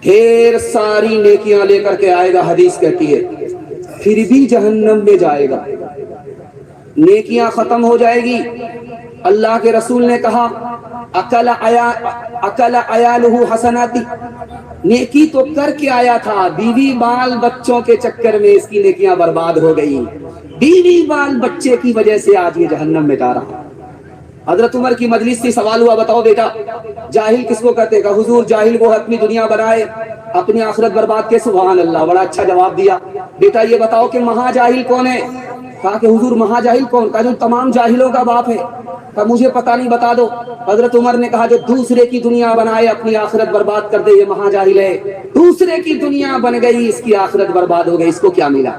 ڈھیر ساری نیکیاں لے کر کے آئے گا، حدیث کہتی ہے، پھر بھی جہنم میں جائے گا، نیکیاں ختم ہو جائے گی۔ اللہ کے رسول نے کہا اکل عیالہ حسناتی، نیکی تو کر کے آیا تھا، بیوی بال بچوں کے چکر میں اس کی نیکیاں برباد ہو گئی، بیوی بال بچے کی وجہ سے آج یہ جہنم میں جا رہا۔ حضرت عمر کی مجلس سے سوال ہوا، بتاؤ بیٹا جاہل کس کو کہتے؟ کہا حضور جاہل وہ اپنی دنیا بنائے اپنی آخرت برباد کے۔ سبحان اللہ، بڑا اچھا جواب دیا۔ بیٹا یہ بتاؤ کہ مہا جاہل کون ہے؟ کہا کہ حضور مہا جاہل کون؟ کہا جو تمام جاہلوں کا باپ ہے۔ کہا مجھے پتا نہیں، بتا دو۔ حضرت عمر نے کہا جو دوسرے کی دنیا بنائے اپنی آخرت برباد کر دے یہ مہا جاہل ہے، دوسرے کی دنیا بن گئی اس کی آخرت برباد ہو گئی، اس کو کیا ملا؟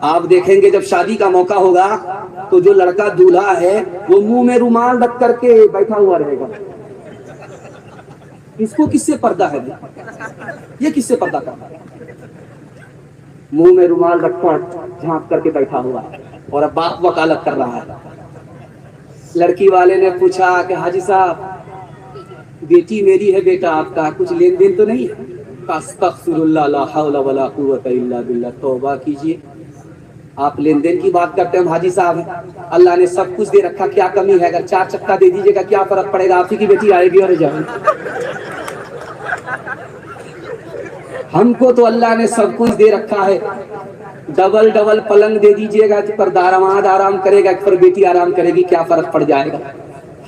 آپ دیکھیں گے جب شادی کا موقع ہوگا تو جو لڑکا دولہا ہے وہ منہ میں رومال رکھ کر کے بیٹھا ہوا رہے گا، اس کو کس سے پردہ ہے؟ یہ کس سے پردہ کرتا ہے؟ منہ میں رومال رکھ کر جھانک کر کے بیٹھا ہوا ہے اور اب باپ وکالت کر رہا ہے۔ لڑکی والے نے پوچھا کہ حاجی صاحب بیٹی میری ہے، بیٹا آپ کا، کچھ لین دین تو نہیں ہے؟ استغفر اللہ لا حول ولا قوت الا باللہ، توبہ کیجیے، آپ لین دین کی بات کرتے ہیں، ہم حاجی صاحب ہیں، اللہ نے سب کچھ دے رکھا، کیا کمی ہے؟ اگر 4 چکا دے دیجیے گا کیا فرق پڑے گا؟ آپ ہی کی بیٹی آئے گی اور جائے گی۔ ہم کو تو اللہ نے سب کچھ دے رکھا ہے، ڈبل ڈبل پلنگ دے دیجیے گا پر داماد آرام کرے گا، پر بیٹی آرام کرے گی، کیا فرق پڑ جائے گا؟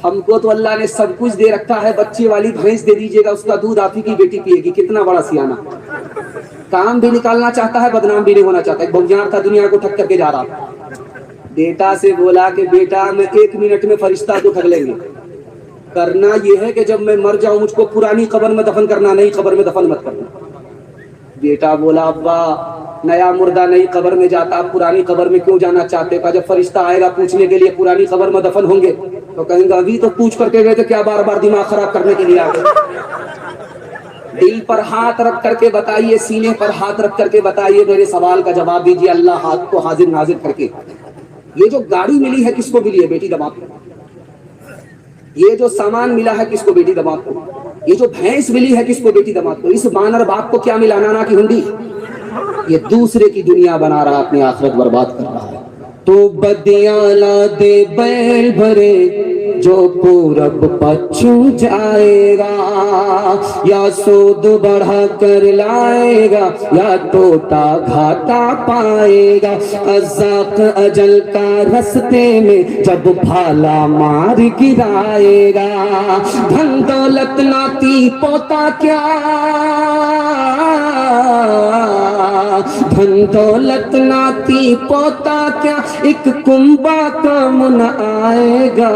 ہم کو تو اللہ نے سب کچھ دے رکھا ہے، بچے والی بھینس دے دیجیے گا، اس کا دودھ آپ ہی کی بیٹی پیے گی، کتنا بڑا سیانہ، کام بھی نکالنا چاہتا ہے، بدنام بھی نہیں ہونا چاہتا۔ ایک بھوجیار تھا دنیا کو ٹھگ کر کے جا رہا تھا، بیٹا سے بولا کہ بیٹا میں 1 منٹ میں فرشتہ کو ٹھگ لیں گے، کرنا یہ ہے کہ جب میں مر جاؤں مجھ کو پرانی قبر میں دفن کرنا، نئی قبر میں دفن مت کرنا۔ بیٹا بولا ابا نیا مردہ نئی قبر میں جاتا، آپ پرانی قبر میں کیوں جانا چاہتے؟ کہا جب فرشتہ آئے گا پوچھنے کے لیے پرانی قبر میں دفن ہوں گے تو کہیں گا ابھی تو پوچھ کر کے گئے تھے، کیا بار بار دماغ خراب کرنے کے لیے آ گئے؟ دل پر ہاتھ رکھ کر کے بتائیے، سینے پر ہاتھ رکھ کر کے بتائیے، میرے سوال کا جواب دیجیے اللہ ہاتھ کو حاضر ناظر کر کے۔ یہ جو گاڑی ملی ہے کس کو ملی ہے؟ بیٹی دماغ کو۔ یہ جو سامان ملا ہے کس کو؟ بیٹی دماغ کو۔ یہ جو بھینس ملی ہے کس کو؟ بیٹی دماغ کو۔ اس بانر باپ کو کیا ملا؟ نانا کی ہنڈی۔ یہ دوسرے کی دنیا بنا رہا، اپنی آخرت برباد کر رہا ہے۔ تو بدیاں لا دے بیل بھرے جو پورب پچھو جائے گا، یا سود بڑھا کر لائے گا یا ٹوٹا گھاٹا پائے گا، قزاق اجل کا رستے میں جب بھالا مار گرائے گا، دھن دولت ناتی پوتا کیا، دھن دولت ناتی پوتا کیا، ایک کنبا کم نہ آئے گا،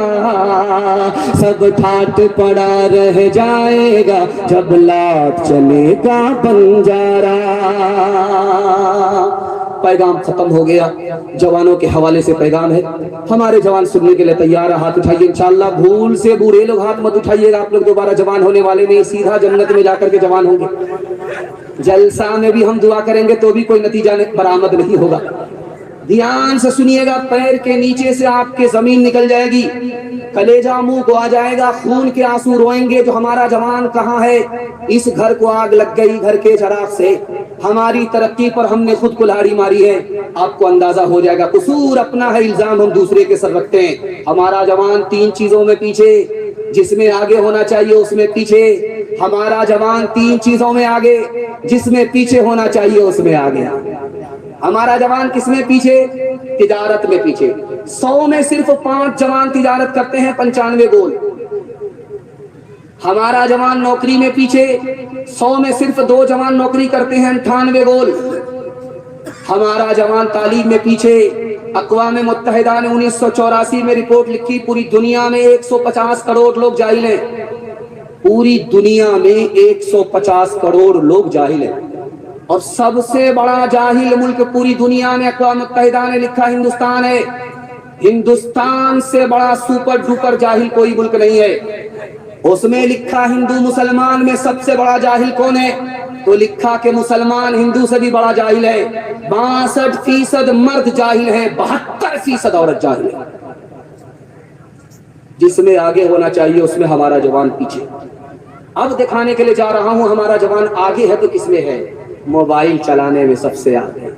سب ٹھاٹ پڑا رہ جائے گا جب لاٹ چلے گا بنجارا۔ پیغام ختم ہو گیا، جوانوں کے حوالے سے پیغام ہے، ہمارے جوان سننے کے لیے تیار ہے، ہاتھ اٹھائیے انشاءاللہ، بھول سے برے لوگ ہاتھ مت اٹھائیے گا، آپ لوگ دوبارہ جوان ہونے والے نہیں، سیدھا جنت میں جا کر کے جوان ہوں گے۔ جلسہ میں بھی ہم دعا کریں گے تو بھی کوئی نتیجہ برآمد نہیں ہوگا۔ دھیان سے سنیے گا، پیر کے نیچے سے آپ کے زمین نکل جائے گی، کلیجہ منہ کو آ جائے گا، خون کے آنسو روئیں گے، جو ہمارا جوان کہاں ہے؟ اس گھر کو آگ لگ گئی، گھر کے چراغ سے، ہماری ترقی پر ہم نے خود کلہاڑی ماری ہے، آپ کو اندازہ ہو جائے گا۔ قصور اپنا ہے، الزام ہم دوسرے کے سر رکھتے ہیں۔ ہمارا جوان 3 چیزوں میں پیچھے، جس میں آگے ہونا چاہیے اس میں پیچھے، ہمارا جوان 3 چیزوں میں آگے، جس میں پیچھے ہونا چاہیے اس میں آگے۔ ہمارا جوان کس میں پیچھے؟ تجارت میں پیچھے۔ 100 میں صرف 5 جوان تجارت کرتے ہیں، 95 گول۔ ہمارا جوان نوکری میں پیچھے، 100 میں صرف 2 جوان نوکری کرتے ہیں، 98 گول۔ ہمارا جوان تعلیم میں پیچھے، اقوام متحدہ نے 1984 میں رپورٹ لکھی، پوری دنیا میں 150 کروڑ لوگ جاہل ہیں، پوری دنیا میں 150 کروڑ لوگ جاہل ہیں، اور سب سے بڑا جاہل ملک پوری دنیا میں اقوام متحدہ نے لکھا ہندوستان ہے۔ ہندوستان سے بڑا سپر ڈوپر جاہل کوئی ملک نہیں ہے۔ اس میں لکھا ہندو مسلمان میں سب سے بڑا جاہل کون ہے؟ تو لکھا کہ مسلمان ہندو سے بھی بڑا جاہل ہے۔ 62% مرد جاہل ہیں، 72% عورت جاہل ہے۔ جس میں آگے ہونا چاہیے اس میں ہمارا جوان پیچھے۔ اب دکھانے کے لیے جا رہا ہوں ہمارا جوان آگے ہے تو کس میں ہے؟ موبائل چلانے میں سب سے آگے۔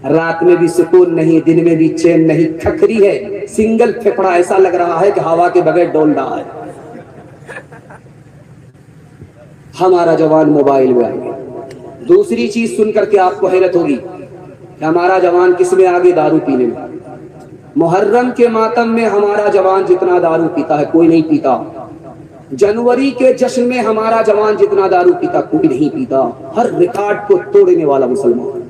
رات میں بھی سکون نہیں، دن میں بھی چین نہیں، کھکھری ہے، سنگل پھپڑا، ایسا لگ رہا ہے کہ ہوا کے بغیر ڈول رہا ہے۔ ہمارا جوان موبائل میں آگے۔ دوسری چیز سن کر کے آپ کو حیرت ہوگی کہ ہمارا جوان کس میں آگے؟ دارو پینے میں۔ محرم کے ماتم میں ہمارا جوان جتنا دارو پیتا ہے کوئی نہیں پیتا۔ جنوری کے جشن میں ہمارا جوان جتنا دارو پیتا کوئی نہیں پیتا۔ ہر ریکارڈ کو توڑنے والا مسلمان۔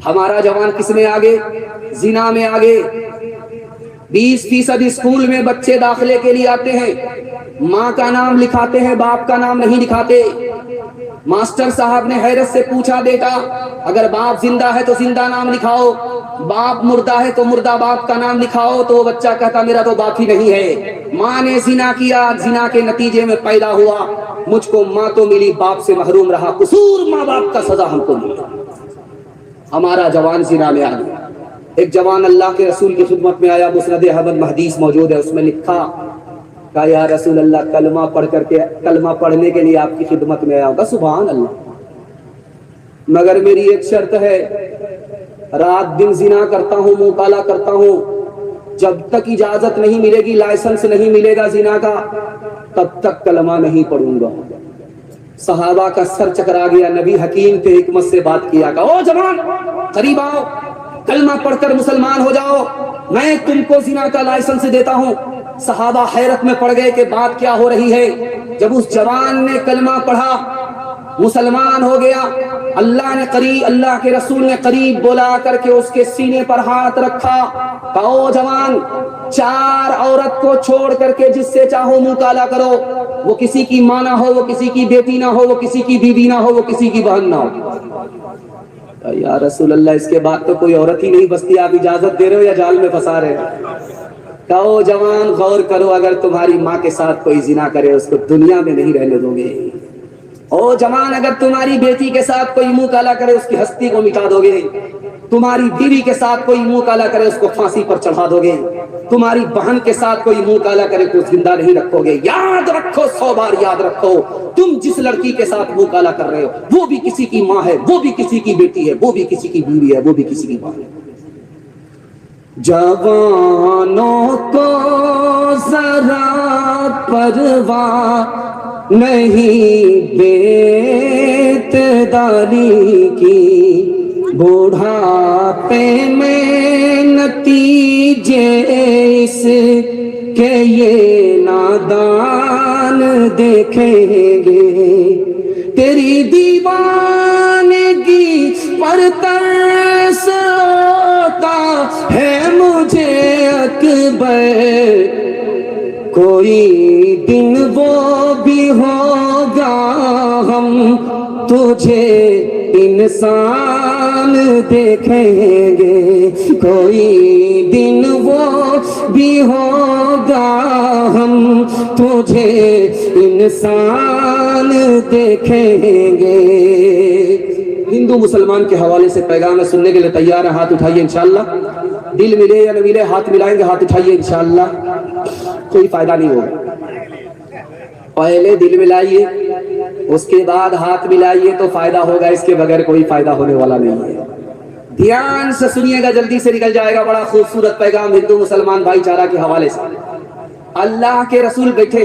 ہمارا جوان کس میں آگے؟ زنا میں آگے۔ 20% اسکول میں بچے داخلے کے لیے آتے ہیں، ماں کا نام لکھاتے ہیں، باپ کا نام نہیں لکھاتے۔ ماسٹر صاحب نے حیرت سے پوچھا، بیٹا اگر باپ زندہ ہے تو زندہ نام لکھاؤ، باپ مردہ ہے تو مردہ باپ کا نام لکھاؤ، تو وہ بچہ کہتا میرا تو باپ ہی نہیں ہے، ماں نے زنا کیا، زنا کے نتیجے میں پیدا ہوا، مجھ کو ماں تو ملی، باپ سے محروم رہا، قصور ماں باپ کا، سزا ہم کو ملی۔ ہمارا جوان زنا میں آ گیا۔ ایک جوان اللہ کے رسول کی خدمت میں آیا، مسند احمد میں حدیث موجود ہے، اس میں لکھا کہ یا رسول اللہ کلمہ پڑھ کر کے، کلمہ پڑھنے کے لیے آپ کی خدمت میں آیا ہوگا۔ سبحان اللہ، مگر میری ایک شرط ہے، رات دن زنا کرتا ہوں، منہ کالا کرتا ہوں، جب تک اجازت نہیں ملے گی، لائسنس نہیں ملے گا زنا کا، تب تک کلمہ نہیں پڑھوں گا۔ صحابہ کا سر چکرا گیا، نبی حکیم کے حکمت سے بات کیا کہ او جوان قریب آؤ، کلمہ پڑھ کر مسلمان ہو جاؤ، میں تم کو زنا کا لائسنس دیتا ہوں۔ صحابہ حیرت میں پڑ گئے کہ بات کیا ہو رہی ہے۔ جب اس جوان نے کلمہ پڑھا، مسلمان ہو گیا، اللہ کے رسول نے قریب بلا کر کے اس کے سینے پر ہاتھ رکھا، کہو جوان 4 عورت کو چھوڑ کر کے جس سے چاہو منہ کالا کرو، وہ کسی کی ماں نہ ہو، وہ کسی کی بیٹی نہ ہو، وہ کسی کی بیوی نہ ہو، وہ کسی کی بہن نہ ہو۔ یا رسول اللہ اس کے بعد تو کوئی عورت ہی نہیں بستی، آپ اجازت دے رہے ہو یا جال میں پھنسا رہے ہو؟ کہو جوان غور کرو، اگر تمہاری ماں کے ساتھ کوئی زنا کرے اس کو دنیا میں نہیں رہنے دو گے۔ او جوان اگر تمہاری بیٹی کے ساتھ کوئی منہ کالا کرے اس کی ہستی کو مٹا دو گے، تمہاری بیوی کے ساتھ کوئی منہ کالا کرے اس کو پھانسی پر چڑھا دو گے، تمہاری بہن کے ساتھ کوئی منہ کالا کرے تو زندہ نہیں رکھو گے۔ یاد رکھو، 100 بار یاد رکھو، تم جس لڑکی کے ساتھ منہ کالا کر رہے ہو وہ بھی کسی کی ماں ہے، وہ بھی کسی کی بیٹی ہے، وہ بھی کسی کی بیوی ہے، وہ بھی کسی کی ماں ہے۔ جوانوں کو ذرا پرواہ نہیں بیت داری کی، بوڑھاپے میں نتیجے اس کے یہ نادان دیکھیں گے، تیری دیوانگی پر ترس آتا ہے مجھے اکبر، کوئی دن وہ بھی ہوگا ہم تجھے انسان دیکھیں گے، کوئی دن وہ بھی ہوگا ہم تجھے انسان دیکھیں گے۔ ہندو مسلمان کے حوالے سے پیغام ہے، سننے کے لیے تیار ہیں؟ ہاتھ اٹھائیے انشاءاللہ، دل ملے یا نہ ملے ہاتھ ملائیں گے، ہاتھ اٹھائیے انشاءاللہ، کوئی فائدہ نہیں ہوگا۔ پہلے دل ملائیے، اس کے بعد ہاتھ ملائیے تو فائدہ ہوگا، اس کے بغیر کوئی فائدہ ہونے والا نہیں ہے۔ دھیان سے سنیے گا، جلدی سے نکل جائے گا۔ بڑا خوبصورت پیغام ہندو مسلمان بھائی چارہ کے حوالے سے۔ اللہ کے رسول بیٹھے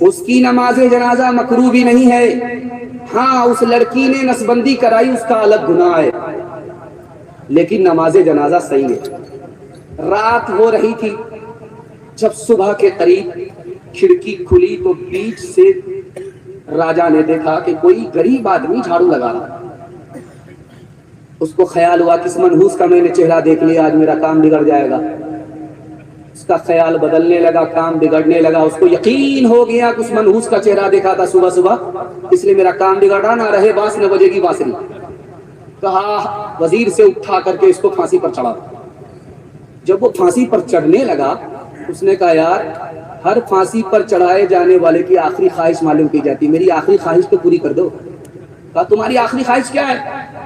اس کی نماز جنازہ مکروہ بھی نہیں ہے، ہاں اس لڑکی نے نسبندی کرائی اس کا الگ گناہ ہے، لیکن نماز جنازہ صحیح ہے۔ رات ہو رہی تھی، جب صبح کے قریب کھڑکی کھلی تو بیچ سے راجا نے دیکھا کہ کوئی غریب آدمی جھاڑو لگا رہا۔ اس کو خیال ہوا کس منحوس کا میں نے چہرہ دیکھ لیا، آج میرا کام بگڑ جائے گا۔ اس کا خیال بدلنے لگا، کام بگڑنے لگا۔ اس کو یقین ہو گیا کہ اس منحوس کا چہرہ دیکھا تھا صبح صبح، اس لیے میرا کام بگڑا، نہ رہے باس نہ بجے گی بانسری۔ کہا وزیر سے اٹھا کر کے اس کو پھانسی پر چڑھا۔ جب وہ پھانسی پر چڑھنے لگا، اس نے کہا یار ہر پھانسی پر چڑھائے جانے والے کی آخری خواہش معلوم کی جاتی، میری آخری خواہش تو پوری کر دو۔ کہا تمہاری آخری خواہش کیا ہے؟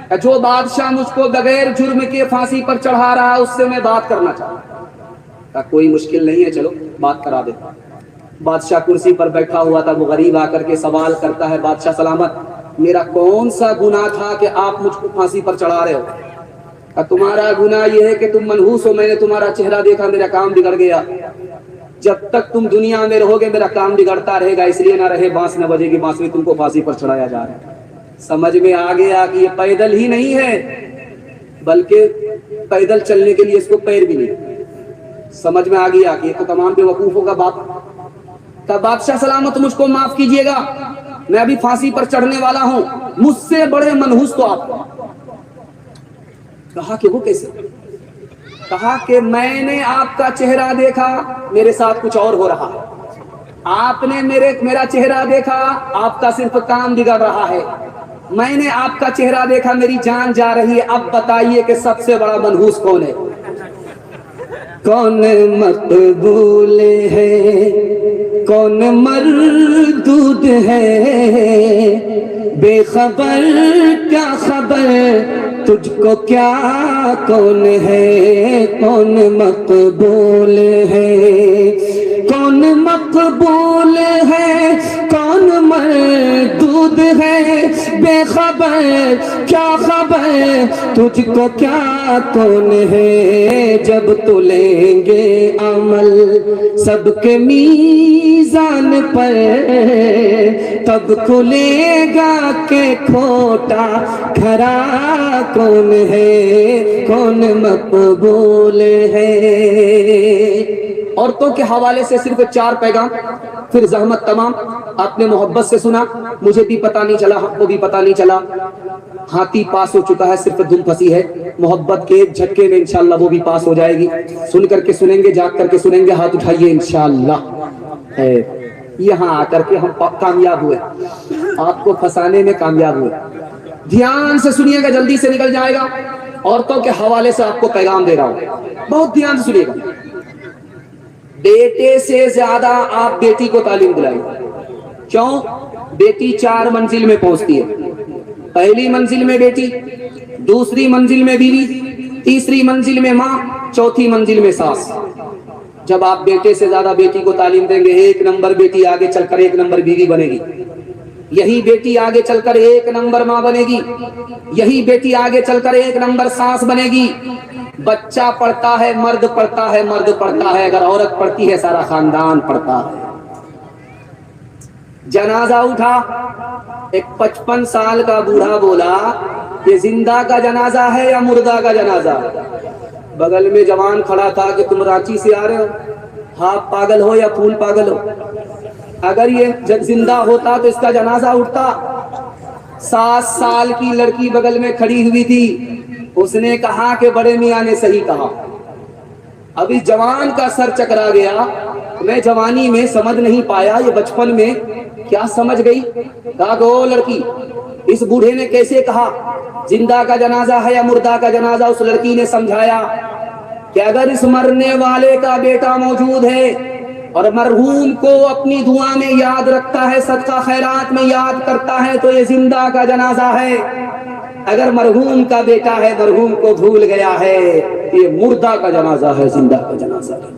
کہ جو بادشاہ مجھ کو بغیر جرم کے پھانسی پر چڑھا رہا ہے اس سے میں بات کرنا چاہتا ہوں۔ کہا کوئی مشکل نہیں ہے، چلو بات کرا دیتا۔ بادشاہ کرسی پر بیٹھا ہوا تھا، وہ غریب آ کر کے سوال کرتا ہے بادشاہ سلامت، میرا کون سا گناہ تھا کہ آپ مجھ کو پھانسی پر چڑھا رہے ہو؟ کہا تمہارا گناہ یہ ہے کہ تم منحوس ہو، میں نے تمہارا چہرہ دیکھا، میرا کام بگڑ گیا۔ جب تک تم دنیا میں رہو گے میرا کام بگڑتا رہے گا، اس لیے نہ رہے بانس نہ بجے گی بانسری، تم کو پھانسی پر چڑھایا جا رہا ہے۔ سمجھ میں آ گیا کہ یہ پیدل ہی نہیں ہے بلکہ پیدل چلنے کے لیے اس کو پیر بھی نہیں۔ سمجھ میں آ گیا کہ یہ تو تمام بے وقوفوں کا باپ۔ کہا بادشاہ سلامت مجھ کو معاف کیجئے گا، میں ابھی پھانسی پر چڑھنے والا ہوں، مجھ سے بڑے منحوس تو آپ۔ کہا کہ وہ کیسے؟ کہا کہ میں نے آپ کا چہرہ دیکھا، میرے ساتھ کچھ اور ہو رہا ہے۔ آپ نے میرا چہرہ دیکھا، آپ کا صرف کام بگڑ رہا ہے۔ میں نے آپ کا چہرہ دیکھا، میری جان جا رہی ہے۔ اب بتائیے کہ سب سے بڑا منحوس کون ہے؟ کون مقبول ہے، کون مردود ہے، بے خبر کیا خبر تجھ کو کیا کون ہے؟ کون مقبول ہے، کون مقبول ہے، کون مردود ہے، بے خبر کیا خبر تجھ کو کیا کون ہے؟ جب تو لیں گے عمل سب کے میزان پر، تب کھلے گا کہ کھوٹا کھرا کون ہے، کون مقبول ہے۔ عورتوں کے حوالے سے صرف 4 پیغام، پھر زحمت تمام۔ آپ نے محبت سے سنا، مجھے بھی پتہ نہیں چلا، ہم کو بھی پتہ نہیں چلا، ہاتھی پاس ہو چکا ہے، صرف دھن پھنسی ہے۔ محبت کے ایک جھٹکے میں انشاءاللہ وہ بھی پاس ہو جائے گی۔ سن کر کے سنیں گے، جاگ کر کے سنیں گے، ہاتھ اٹھائیے انشاءاللہ۔ یہاں آ کر کے ہم کامیاب ہوئے، آپ کو پھنسانے میں کامیاب ہوئے۔ دھیان سے سنیے گا، جلدی سے نکل جائے گا۔ عورتوں کے حوالے سے آپ کو پیغام دے رہا ہوں، بہت دھیان سے سنیے گا۔ بیٹے سے زیادہ آپ بیٹی کو تعلیم دلائیں۔ کیوں؟ بیٹی 4 منزل میں پہنچتی ہے۔ پہلی منزل میں بیٹی، دوسری منزل میں بیوی، تیسری منزل میں ماں، چوتھی منزل میں ساس۔ جب آپ بیٹے سے زیادہ بیٹی کو تعلیم دیں گے، 1 نمبر بیٹی آگے چل کر 1 نمبر بیوی بنے گی، یہی بیٹی آگے چل کر 1 نمبر ماں بنے گی، یہی بیٹی آگے چل کر 1 نمبر ساس بنے گی۔ بچہ پڑھتا ہے، مرد پڑھتا ہے، مرد پڑھتا ہے، اگر عورت پڑھتی ہے سارا خاندان پڑھتا ہے۔ جنازہ اٹھا، ایک 55 سال کا بوڑھا بولا یہ زندہ کا جنازہ ہے یا مردہ کا جنازہ؟ بغل میں جوان کھڑا تھا کہ تم رانچی سے آ رہے ہو، ہاں پاگل ہو یا پھول پاگل ہو؟ اگر یہ زندہ ہوتا تو اس کا جنازہ اٹھتا۔ 7 سال کی لڑکی بغل میں کھڑی ہوئی تھی، اس نے کہا کہ بڑے میاں نے صحیح کہا۔ اب اس جوان کا سر چکرا گیا، میں جوانی میں سمجھ نہیں پایا، یہ بچپن میں کیا سمجھ گئی؟ کہا کہ او لڑکی، اس بوڑھے نے کیسے کہا زندہ کا جنازہ ہے یا مردہ کا جنازہ؟ اس لڑکی نے سمجھایا کہ اگر اس مرنے والے کا بیٹا موجود ہے اور مرحوم کو اپنی دعا میں یاد رکھتا ہے، صدقہ خیرات میں یاد کرتا ہے تو یہ زندہ کا جنازہ ہے۔ اگر مرحوم کا بیٹا ہے، مرحوم کو بھول گیا ہے، یہ مردہ کا جنازہ ہے، زندہ کا جنازہ ہے۔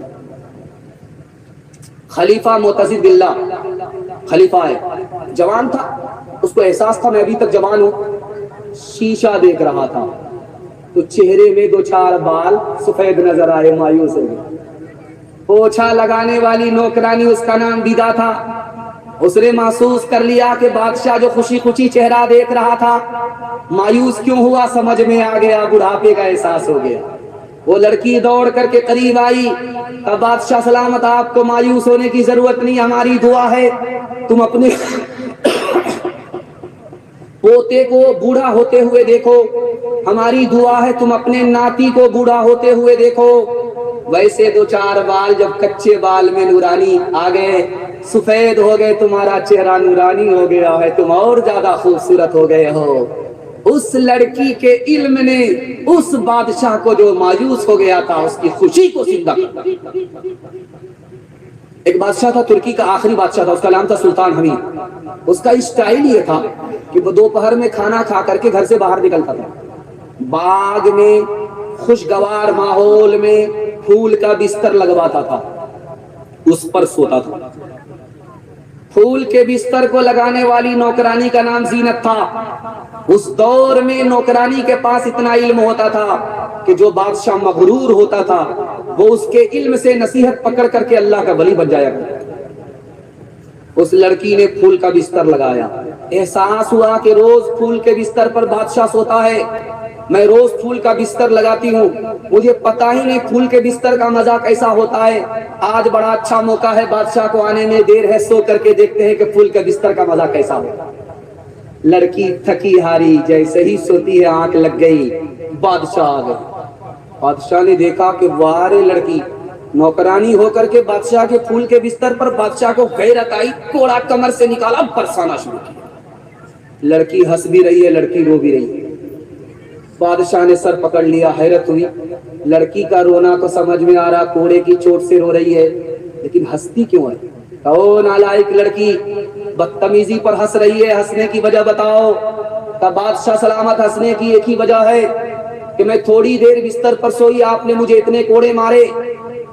خلیفہ معتضد باللہ خلیفہ ہے، جوان تھا، اس کو احساس تھا میں ابھی تک جوان ہوں۔ شیشہ دیکھ رہا تھا تو چہرے میں 2-4 بال سفید نظر آئے، مایوس ہو گئے۔ پوچھا لگانے والی نوکرانی، اس کا نام بیدا تھا، اس نے محسوس کر لیا کہ بادشاہ جو خوشی خوشی چہرہ دیکھ رہا تھا مایوس کیوں ہوا، سمجھ میں آ گیا، بڑھاپے کا احساس ہو گیا۔ وہ لڑکی دوڑ کر کے قریب آئی، کہا بادشاہ سلامت، آپ کو مایوس ہونے کی ضرورت نہیں، ہماری دعا ہے تم اپنے پوتے کو بوڑھا ہوتے ہوئے دیکھو، ہماری دعا ہے تم اپنے ناتی کو بوڑھا ہوتے ہوئے دیکھو۔ ویسے دو چار بال جب کچے بال میں نورانی آ گئے، سفید ہو گئے، تمہارا چہرہ نورانی ہو گیا ہے، تم اور زیادہ خوبصورت ہو گئے ہو۔ اس لڑکی کے علم نے اس بادشاہ کو جو مایوس ہو گیا تھا اس کی خوشی کو زندہ کر دیا۔ ایک بادشاہ تھا، ترکی کا آخری بادشاہ تھا، اس کا نام تھا سلطان حمید۔ اس کا اسٹائل یہ تھا کہ وہ دوپہر میں کھانا کھا کر کے گھر سے باہر نکلتا تھا، باغ میں خوشگوار ماحول میں پھول کا بستر لگواتا تھا، اس پر سوتا تھا۔ پھول کے بستر کو لگانے والی نوکرانی کا نام زینت تھا۔ اس دور میں نوکرانی کے پاس اتنا علم ہوتا تھا کہ جو بادشاہ مغرور ہوتا تھا وہ اس کے علم سے نصیحت پکڑ کر کے اللہ کا ولی بن جایا کرتا۔ اس لڑکی نے پھول کا بستر لگایا، احساس ہوا کہ روز پھول کے بستر پر بادشاہ سوتا ہے، میں روز پھول کا بستر لگاتی ہوں، مجھے پتا ہی نہیں پھول کے بستر کا مزہ کیسا ہوتا ہے، آج بڑا اچھا موقع ہے، بادشاہ کو آنے میں دیر ہے، سو کر کے دیکھتے ہیں کہ پھول کے بستر کا مزہ کیسا ہوتا ہے۔ لڑکی تھکی ہاری جیسے ہی سوتی ہے آنکھ لگ گئی، بادشاہ آ گئے۔ بادشاہ نے دیکھا کہ وارے لڑکی، نوکرانی ہو کر کے بادشاہ کے پھول کے بستر پر، بادشاہ کو غیرت آئی، کوڑا کمر سے نکالا، برسانا شروع کیا۔ لڑکی ہنس بھی رہی ہے، لڑکی رو بھی رہی ہے۔ بادشاہ نے سر پکڑ لیا، حیرت ہوئی، لڑکی کا رونا تو سمجھ میں آ رہا کوڑے کی چوٹ سے رو رہی ہے، لیکن ہنستی کیوں ہے؟ او نالائق لڑکی، بدتمیزی پر ہنس رہی ہے، ہنسنے کی وجہ بتاؤ۔ تب بادشاہ سلامت، ہنسنے کی ایک ہی وجہ ہے کہ میں تھوڑی دیر بستر پر سوئی، آپ نے مجھے اتنے کوڑے مارے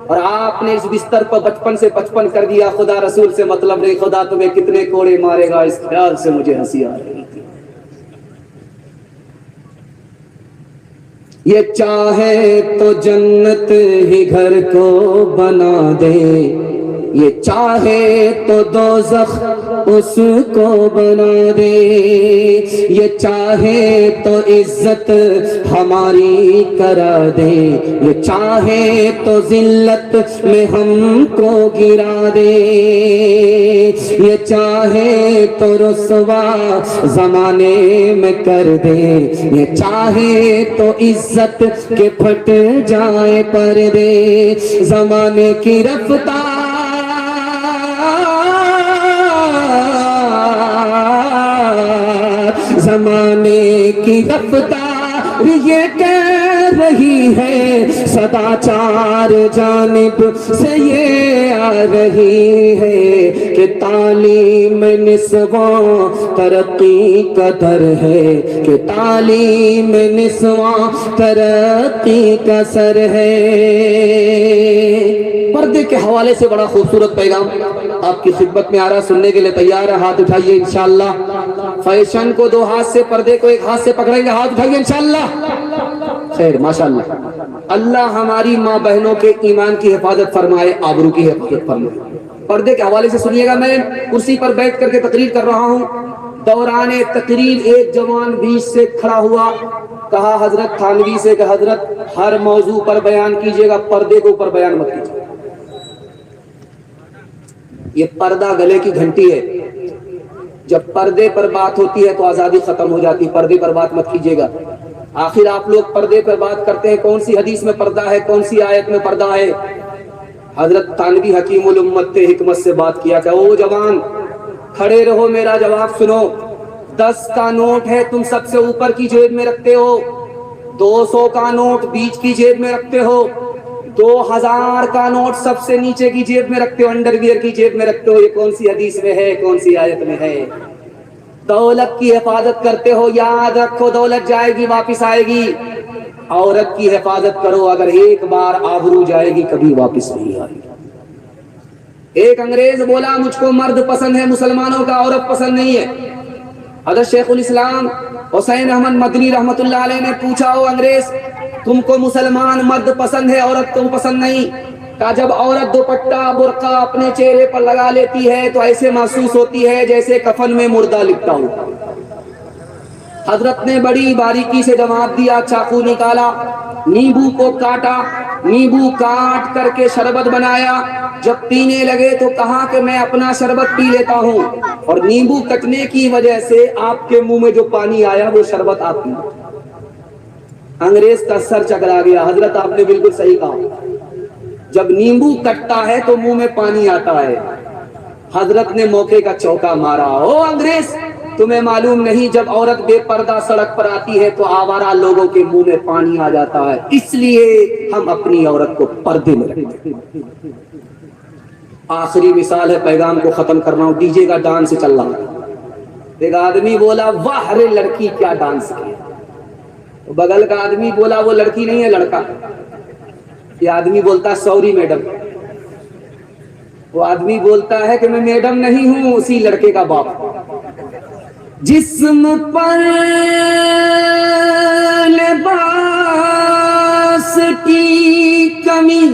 اور آپ نے اس بستر پر بچپن سے 55 کر دیا، خدا رسول سے مطلب نہیں، خدا تمہیں کتنے کوڑے مارے گا اس خیال سے مجھے ہنسی آ رہی تھی۔ یہ چاہے تو جنت ہی گھر کو بنا دے، یہ چاہے تو دوزخ اس کو بنا دے، یہ چاہے تو عزت ہماری کرا دے، یہ چاہے تو ذلت میں ہم کو گرا دے، یہ چاہے تو رسوا زمانے میں کر دے، یہ چاہے تو عزت کے پھٹ جائے پردے، زمانے کی رفتار زمانے کی رفتار یہ کہہ رہی ہے، صدا چار جانب سے یہ آ رہی ہے کہ تعلیم نسواں ترقی کا در ہے، کہ تعلیم نسواں ترقی کا سر ہے۔ پردے کے حوالے سے بڑا خوبصورت پیغام آپ کی خدمت میں آ رہا، سننے کے لیے تیار ہے؟ ہاتھ اٹھائیے انشاءاللہ۔ فیشن کو دو ہاتھ سے، پردے کو ایک ہاتھ سے پکڑیں گے، ہاتھ اٹھائیے انشاءاللہ۔ خیر ماشاءاللہ، اللہ ہماری ماں بہنوں کے ایمان کی حفاظت فرمائے، آبرو کی حفاظت فرمائے۔ پردے کے حوالے سے سنیے گا، میں کرسی پر بیٹھ کر کے تقریر کر رہا ہوں، دوران تقریر ایک جوان بیچ سے کھڑا ہوا، کہا حضرت تھانوی سے کہ حضرت ہر موضوع پر بیان کیجئے گا، پردے کے اوپر بیان مت کیجئے۔ یہ پردہ گلے کی گھنٹی ہے، جب پردے پر بات ہوتی ہے تو آزادی ختم ہو جاتی، پردے پر بات مت کیجئے گا۔ آخر آپ لوگ پردے پر بات کرتے ہیں، کون سی حدیث میں پردہ ہے، کون سی آیت میں پردہ ہے؟ حضرت تھانوی حکیم الامت نے حکمت سے بات کیا کہ او جوان کھڑے رہو، میرا جواب سنو، 10 کا نوٹ ہے تم سب سے اوپر کی جیب میں رکھتے ہو، 200 کا نوٹ بیچ کی جیب میں رکھتے ہو، 2000 کا نوٹ سب سے نیچے کی جیب میں رکھتے ہو، انڈر ویئر کی جیب میں رکھتے ہو، یہ کون سی حدیث میں ہے، کون سی آیت میں ہے؟ دولت کی حفاظت کرتے ہو، یاد رکھو دولت جائے گی واپس آئے گی، عورت کی حفاظت کرو، اگر ایک بار آبرو جائے گی کبھی واپس نہیں آئے گی۔ ایک انگریز بولا مجھ کو مرد پسند ہے، مسلمانوں کا عورت پسند نہیں ہے۔ حضرت شیخ الاسلام حسین احمد مدنی رحمت اللہ علیہ نے پوچھا، او انگریز تم کو مسلمان مرد پسند ہے، عورت تم پسند نہیں؟ کہ جب عورت دوپٹہ برقع اپنے چہرے پر لگا لیتی ہے تو ایسے محسوس ہوتی ہے جیسے کفن میں مردہ لپٹا ہوا۔ حضرت نے بڑی باریکی سے جواب دیا، چاقو نکالا، نیمبو کو کاٹا، نیمبو کاٹ کر کے شربت بنایا، جب پینے لگے تو کہا کہ میں اپنا شربت پی لیتا ہوں، اور نیمبو کٹنے کی وجہ سے آپ کے منہ میں جو پانی آیا وہ شربت آپ پی۔ انگریز کا سر چکرا گیا۔ حضرت آپ نے بالکل صحیح کہا، جب نیمبو کٹتا ہے تو منہ میں پانی آتا ہے۔ حضرت نے موقع کا چوکا مارا، او انگریز تمہیں معلوم نہیں جب عورت بے پردہ سڑک پر آتی ہے تو آوارہ لوگوں کے منہ میں پانی آ جاتا ہے، اس لیے ہم اپنی عورت کو پردے میں رکھتے ہیں۔ آخری مثال ہے، پیغام کو ختم کرنا ہوں، ڈی جے کا ڈانس چل رہا ہے۔ ایک آدمی بولا واہ رے لڑکی کیا ڈانس کیا، بغل کا آدمی بولا وہ لڑکی نہیں ہے لڑکا۔ یہ آدمی بولتا سوری میڈم، وہ آدمی بولتا ہے کہ میں میڈم نہیں ہوں، اسی لڑکے کا باپ۔ جسم پر لباس کی کمی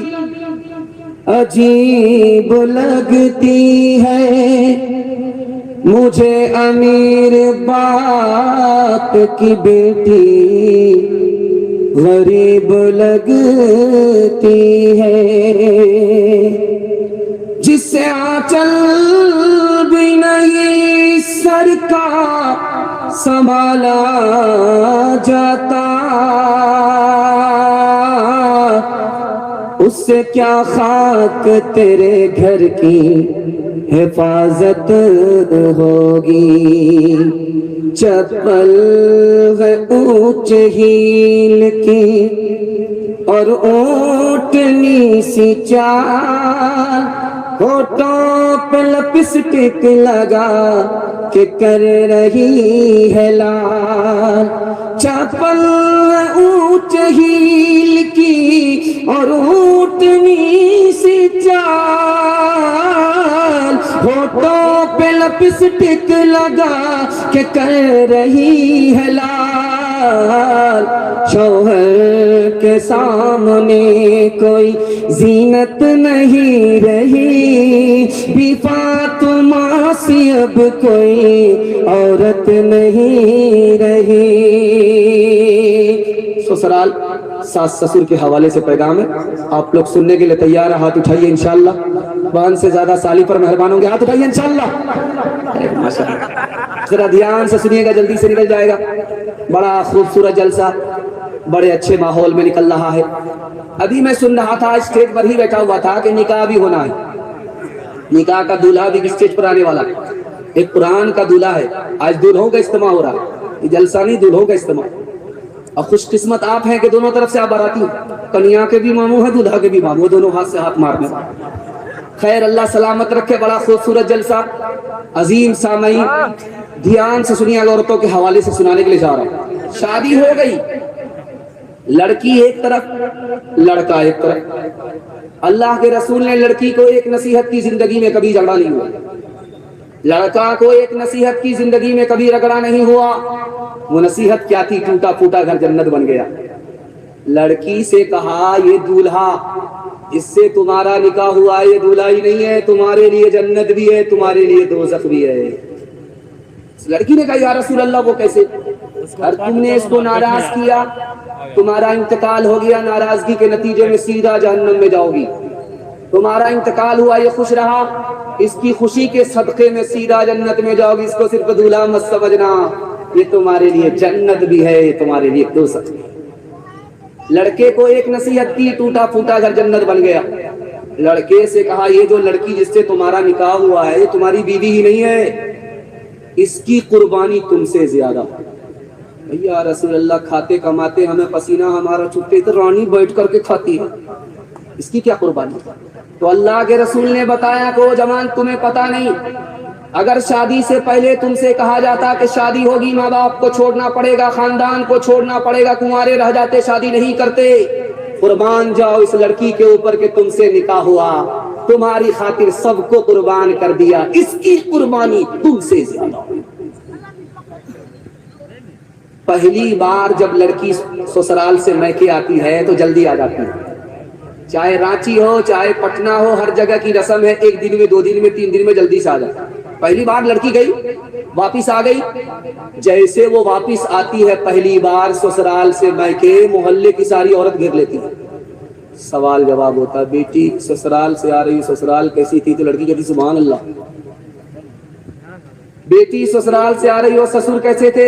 عجیب لگتی ہے، مجھے امیر باپ کی بیٹی غریب لگتی ہے، جس سے آنچل بھی نہیں سر کا سنبھالا جاتا، اس سے کیا خاک تیرے گھر کی حفاظت ہوگی۔ چپل ہے اونچ ہیل کی اور اونٹنی سی چال، ہونٹوں پہ لپسٹک لگا کہ کر رہی ہے لال۔ چپل ہے اونچ ہیل کی اور اونٹنی سی چال، ہونٹوں پہ لپسٹک لگا کہ کر رہی ہے لال۔ شوہر کے سامنے کوئی زینت نہیں رہی، بی فاطمہ سی اب کوئی عورت نہیں رہی۔ سسرال ساس سسر کے حوالے سے پیغام ہے، آپ لوگ سننے کے لیے تیار ہیں؟ ہاتھ اٹھائیے انشاءاللہ۔ بہن سے زیادہ سالی پر مہربان ہوں گے، ہاتھ اٹھائیے انشاءاللہ۔ ذرا دھیان سے سنیے گا، جلدی سے نکل جائے گا۔ بڑا خوبصورت جلسہ بڑے اچھے ماحول میں نکل رہا ہے۔ ابھی میں سن رہا تھا، اسٹیج پر ہی بیٹھا ہوا تھا کہ نکاح بھی ہونا ہے، نکاح کا دولہا بھی اسٹیج پر آنے والا ہے۔ ایک قرآن کا دولہا ہے، آج دولہوں کا اجتماع ہو رہا ہے، یہ جلسہ نہیں دولہوں کا اجتماع۔ اور خوش قسمت آپ ہیں کہ دونوں طرف سے آپ باراتی ہو، کنیا کے بھی ماموں ہیں دولہا کے بھی ماموں، دونوں ہاتھ سے ہاتھ مارنے۔ خیر اللہ سلامت رکھے، بڑا خوبصورت جلسہ عظیم۔ سامعین دھیان سے سنیے، عورتوں کے حوالے سے سنانے کے لیے جا رہا ہوں۔ شادی ہو گئی، لڑکی ایک طرف لڑکا ایک طرف۔ اللہ کے رسول نے لڑکی کو ایک نصیحت کی، زندگی میں کبھی جھگڑا نہیں ہوا۔ لڑکا کو ایک نصیحت کی، زندگی میں کبھی رگڑا نہیں ہوا۔ وہ نصیحت کیا تھی؟ ٹوٹا پھوٹا گھر جنت بن گیا۔ لڑکی سے کہا یہ دولہا جس سے تمہارا نکاح ہوا ہے یہ دولہا ہی نہیں ہے، تمہارے لیے جنت بھی ہے، تمہارے لیے دوزخ بھی ہے۔ لڑکی نے کہا یا رسول اللہ وہ کیسے؟ اور تم نے اس کو ناراض کیا، تمہارا انتقال ہو گیا، ناراضگی کے نتیجے میں سیدھا جہنم میں جاؤ گی۔ تمہارا انتقال ہوا، یہ خوش رہا، اس کی خوشی کے صدقے میں سیدھا جنت میں جاؤ گی۔ اس کو صرف دولہا مت سمجھنا، یہ تمہارے لیے جنت بھی ہے، یہ تمہارے لیے دوزخ بھی ہے۔ لڑکے کو ایک نصیحت کی، ٹوٹا پھوٹا گھر جنت بن گیا۔ لڑکے سے کہا یہ جو لڑکی جس سے تمہارا نکاح ہوا ہے یہ تمہاری بیوی ہی نہیں ہے، اس کی قربانی تم سے زیادہ۔ یا رسول اللہ کھاتے کماتے ہمیں پسینہ ہمارا چھٹے تو رانی بیٹھ کر کے کھاتی ہے، اس کی کیا قربانی؟ تو اللہ کے رسول نے بتایا کہ وہ جوان تمہیں پتا نہیں، اگر شادی سے پہلے تم سے کہا جاتا کہ شادی ہوگی، ماں باپ کو چھوڑنا پڑے گا، خاندان کو چھوڑنا پڑے گا، کنوارے رہ جاتے، شادی نہیں کرتے، قربان جاؤ اس لڑکی کے اوپر کہ تم سے نکاح ہوا، تمہاری خاطر سب کو قربان کر دیا، اس کی قربانی تم سے زیادہ۔ پہلی بار جب لڑکی سسرال سے میکے آتی ہے تو جلدی آ جاتی ہے، چاہے رانچی ہو چاہے پٹنہ ہو، ہر جگہ کی رسم ہے 1 دن میں 2 دن میں 3 دن میں جلدی سے آ جائے۔ پہلی بار لڑکی گئی واپس آ گئی، جیسے وہ واپس آتی ہے پہلی بار سسرال سے میکے، محلے کی ساری عورت گھیر لیتی ہے۔ سوال جواب ہوتا ہے بیٹی سسرال سے آ رہی، سسرال کیسی تھی؟ تو لڑکی کہتی سبحان اللہ۔ بیٹی سسرال سے آ رہی ہو، سسر کیسے تھے،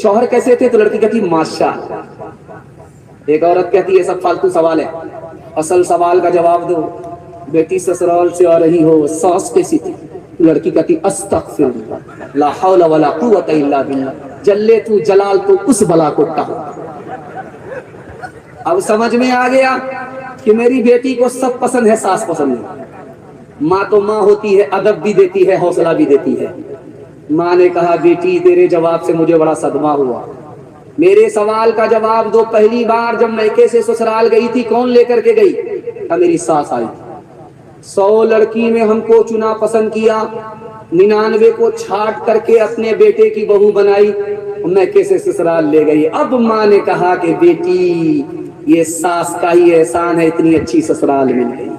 شوہر کیسے تھے؟ تو لڑکی کہتی ماشاءاللہ۔ ایک عورت کہتی ہے سب فالتو سوال ہے، اصل سوال کا جواب دو۔ بیٹی سسرال سے آ رہی ہو، ساس کیسی تھی؟ لڑکی کہتی استغفر اللہ، لا حول ولا قوت الا باللہ، جلے تو جلال تو اس بلا کو ٹاہو۔ اب سمجھ میں آ گیا کہ میری بیٹی کو سب پسند ہے، ساس پسند ہے۔ ماں تو ماں ہوتی ہے، ادب بھی دیتی ہے، حوصلہ بھی دیتی ہے۔ ماں نے کہا بیٹی تیرے جواب سے مجھے بڑا صدمہ ہوا، میرے سوال کا جواب دو۔ پہلی بار جب میکے سے سسرال گئی تھی کون لے کر کے گئی؟ میری ساس آئی۔ 100 لڑکی میں ہم کو چنا پسند کیا، 99 کو چھانٹ کر کے اپنے بیٹے کی بہو بنائی، میکے سے سسرال لے گئی۔ اب ماں نے کہا کہ بیٹی یہ ساس کا ہی احسان ہے، اتنی اچھی سسرال مل گئی،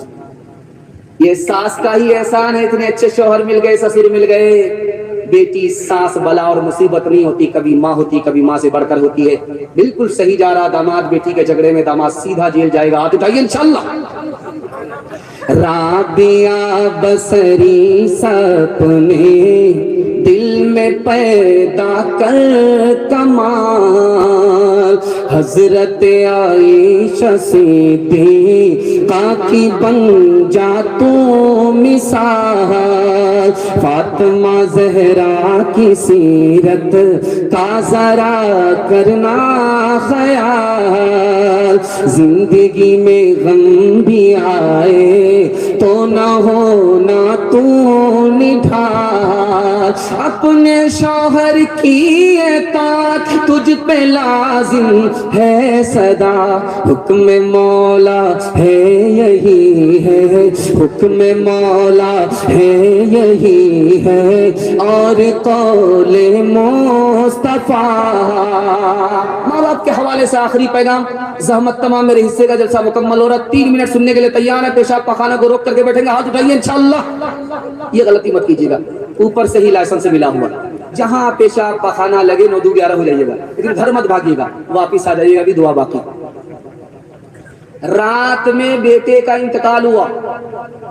یہ ساس کا ہی احسان ہے، اتنے اچھے شوہر مل گئے، سسر مل گئے۔ بیٹی ساس بلا اور مصیبت نہیں ہوتی، کبھی ماں ہوتی، کبھی ماں سے بڑھ کر ہوتی ہے۔ بالکل صحیح جا رہا داماد بیٹی کے جھگڑے میں، داماد سیدھا جیل جائے گا، ہاتھ اٹھائیے انشاءاللہ۔ رابعہ بصری سپنے دل میں پیدا کر کمال، حضرت عائشہ صدیقہ کی بن جا تو مثال، فاطمہ زہرا کی سیرت کا ذرا کرنا خیال، زندگی میں غم بھی آئے تو نہ ہونا تو نڈھال، اپنے شوہر کی اطاعت تجھ پہ لازم ہے صدا، حکم مولا ہے یہی ہے، حکم مولا ہے یہی ہے، اور قول مصطفیٰ۔ ماں باپ کے حوالے سے آخری پیغام، زحمت تمام میرے حصے کا جلسہ مکمل ہو رہا، 3 منٹ سننے کے لیے تیار ہے؟ پیشاب پخانہ کو روک کر کے بیٹھیں گے، ہاتھ اٹھائیے انشاءاللہ۔ یہ غلطی مت کیجیے گا، اوپر سے ہی لائسنس سے ملا ہوا، جہاں پیشاب پخانہ لگے 9 2 11 ہو جائیے گا، لیکن گھر مت بھاگیے گا، واپس آ جائیے گا، ابھی دعا باقی۔ رات میں بیٹے کا انتقال ہوا،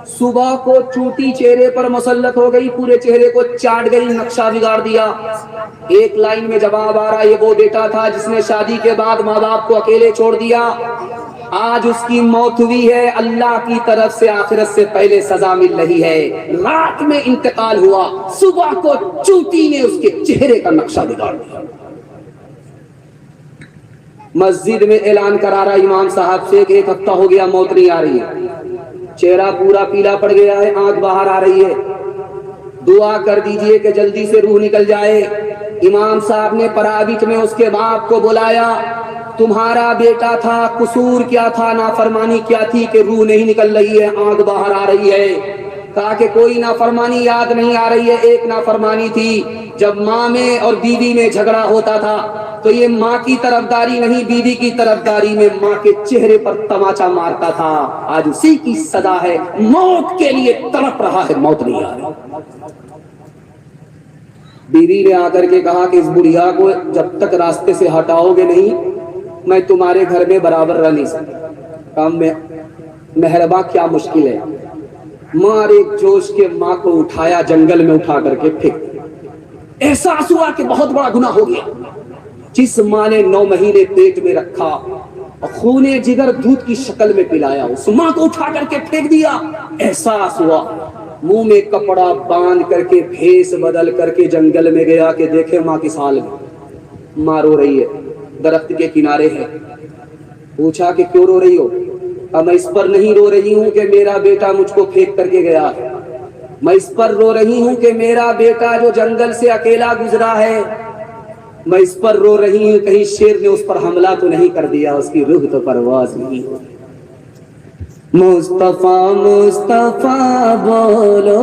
صبح کو چوٹی چہرے پر مسلط ہو گئی، پورے چہرے کو چاٹ گئی، نقشہ بگاڑ دیا۔ ایک لائن میں جواب آ رہا، یہ وہ بیٹا تھا جس نے شادی کے بعد ماں باپ کو اکیلے چھوڑ دیا، آج اس کی موت ہوئی ہے، اللہ کی طرف سے آخرت سے پہلے سزا مل رہی ہے۔ رات میں انتقال ہوا، صبح کو چوٹی نے اس کے چہرے کا نقشہ بگاڑ دیا۔ مسجد میں اعلان کرا رہا امام صاحب سے کہ 1 ہفتہ ہو گیا موت نہیں آ رہی ہے، چہرہ پورا پیلا پڑ گیا ہے، آنکھ باہر آ رہی ہے، دعا کر دیجئے کہ جلدی سے روح نکل جائے۔ امام صاحب نے پرابٹ میں اس کے باپ کو بلایا، تمہارا بیٹا تھا، قصور کیا تھا، نافرمانی کیا تھی کہ روح نہیں نکل رہی ہے، آنکھ باہر آ رہی ہے؟ کہا کہ کوئی نافرمانی یاد نہیں آ رہی ہے، ایک نافرمانی تھی جب ماں میں اور بیوی میں جھگڑا ہوتا تھا تو یہ ماں کی طرفداری نہیں بیوی کی طرفداری میں ماں کے چہرے پر تماچا مارتا تھا، آج اسی کی سزا ہے، موت کے لیے تڑپ رہا ہے، موت نہیں آ رہی۔ بیوی نے آ کر کے کہا کہ اس بڑھیا کو جب تک راستے سے ہٹاؤ گے نہیں میں تمہارے گھر میں برابر رہ نہیں سکتا۔ کام میں مہرباں کیا مشکل ہے، ماں ایک جوش کے ماں کو اٹھایا، جنگل میں اٹھا کر کے پھینک، احساس ہوا کہ بہت بڑا گناہ ہو گیا۔ جس ماں نے 9 مہینے پیٹ میں رکھا اور خون جگر دودھ کی شکل میں پلایا، اس ماں کو اٹھا کر کے پھینک دیا۔ احساس ہوا، منہ میں کپڑا باندھ کر کے بھیس بدل کر کے جنگل میں گیا کہ دیکھے ماں کس حال میں۔ ماں رو رہی ہے، درخت کے کنارے ہے۔ پوچھا کہ کیوں رو رہی ہو؟ اب میں اس پر نہیں رو رہی ہوں کہ میرا بیٹا مجھ کو پھینک کر کے گیا ہے، میں اس پر رو رہی ہوں کہ میرا بیٹا جو جنگل سے اکیلا گزرا ہے، میں اس پر رو رہی ہوں کہیں شیر نے اس پر حملہ تو نہیں کر دیا، اس کی روح تو پرواز نہیں ہوئی۔ مصطفیٰ مصطفیٰ بولو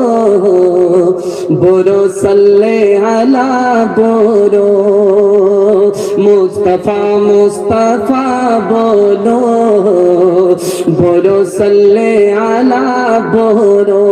بولو صلی علی بولو مصطفیٰ مصطفیٰ بولو بولو صلی علی بولو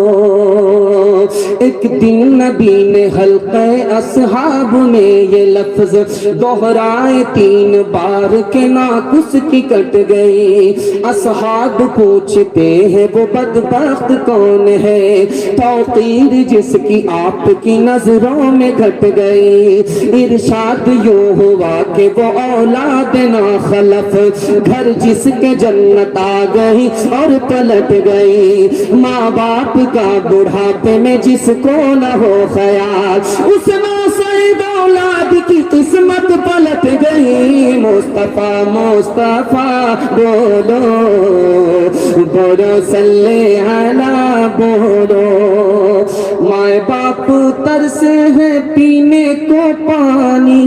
ایک دن نبی نے حلقہ اصحاب میں یہ لفظ دہرائے 3 بار کہ ناقص کی کٹ گئی اصحاب پوچھتے ہیں وہ بدبخت کون ہے توقیر جس کی آپ کی نظروں میں گھٹ گئی ارشاد یوں ہوا کہ وہ اولاد ناخلف گھر جس کے جنت آ گئی اور پلٹ گئی ماں باپ کا بڑھاپے میں جس کو نہ ہو خیال اس ناسعید اولاد کی قسمت پلٹ گئی مصطفیٰ مصطفیٰ بولو بولو صلی علی بولو ماں باپ ترسے ہیں پینے کو پانی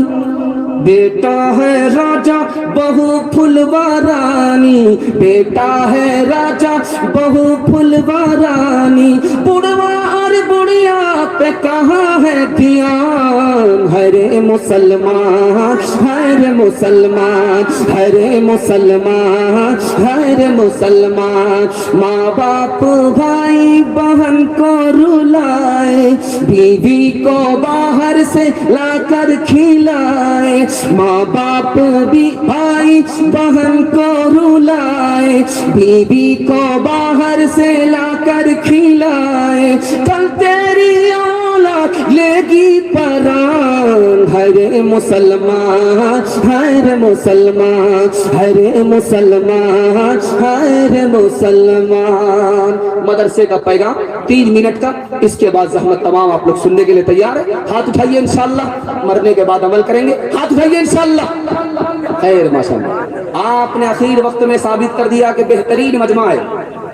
بیٹا ہے راجا بہو پھلوارانی بیٹا ہے راجا بہو پھلوارانی بڑھوا اور بڑھیا پہ کہاں ہے دھیان ہر مسلمان ہر مسلمان ہر مسلمان ہر مسلمان ماں باپ بھائی بہن کو رلائے بیوی کو باہر سے لا کر کھلائے ماں باپ بھی بھائی بہن کو رلائے بیوی کو باہر سے لا کر کھلائے کل تیری اولاد لے گی پران ہر مسلمان ہر مسلمان ہر مسلمان ہر مسلمان مدرسے کا پیغام 3 منٹ کا اس کے بعد زحمت تمام آپ لوگ سننے کے لیے تیار ہے ہاتھ اٹھائیے انشاءاللہ مرنے کے بعد عمل کریں گے ہاتھ اٹھائیے انشاءاللہ خیر ماشاءاللہ آپ نے اخیر وقت میں ثابت کر دیا کہ بہترین مجمع ہے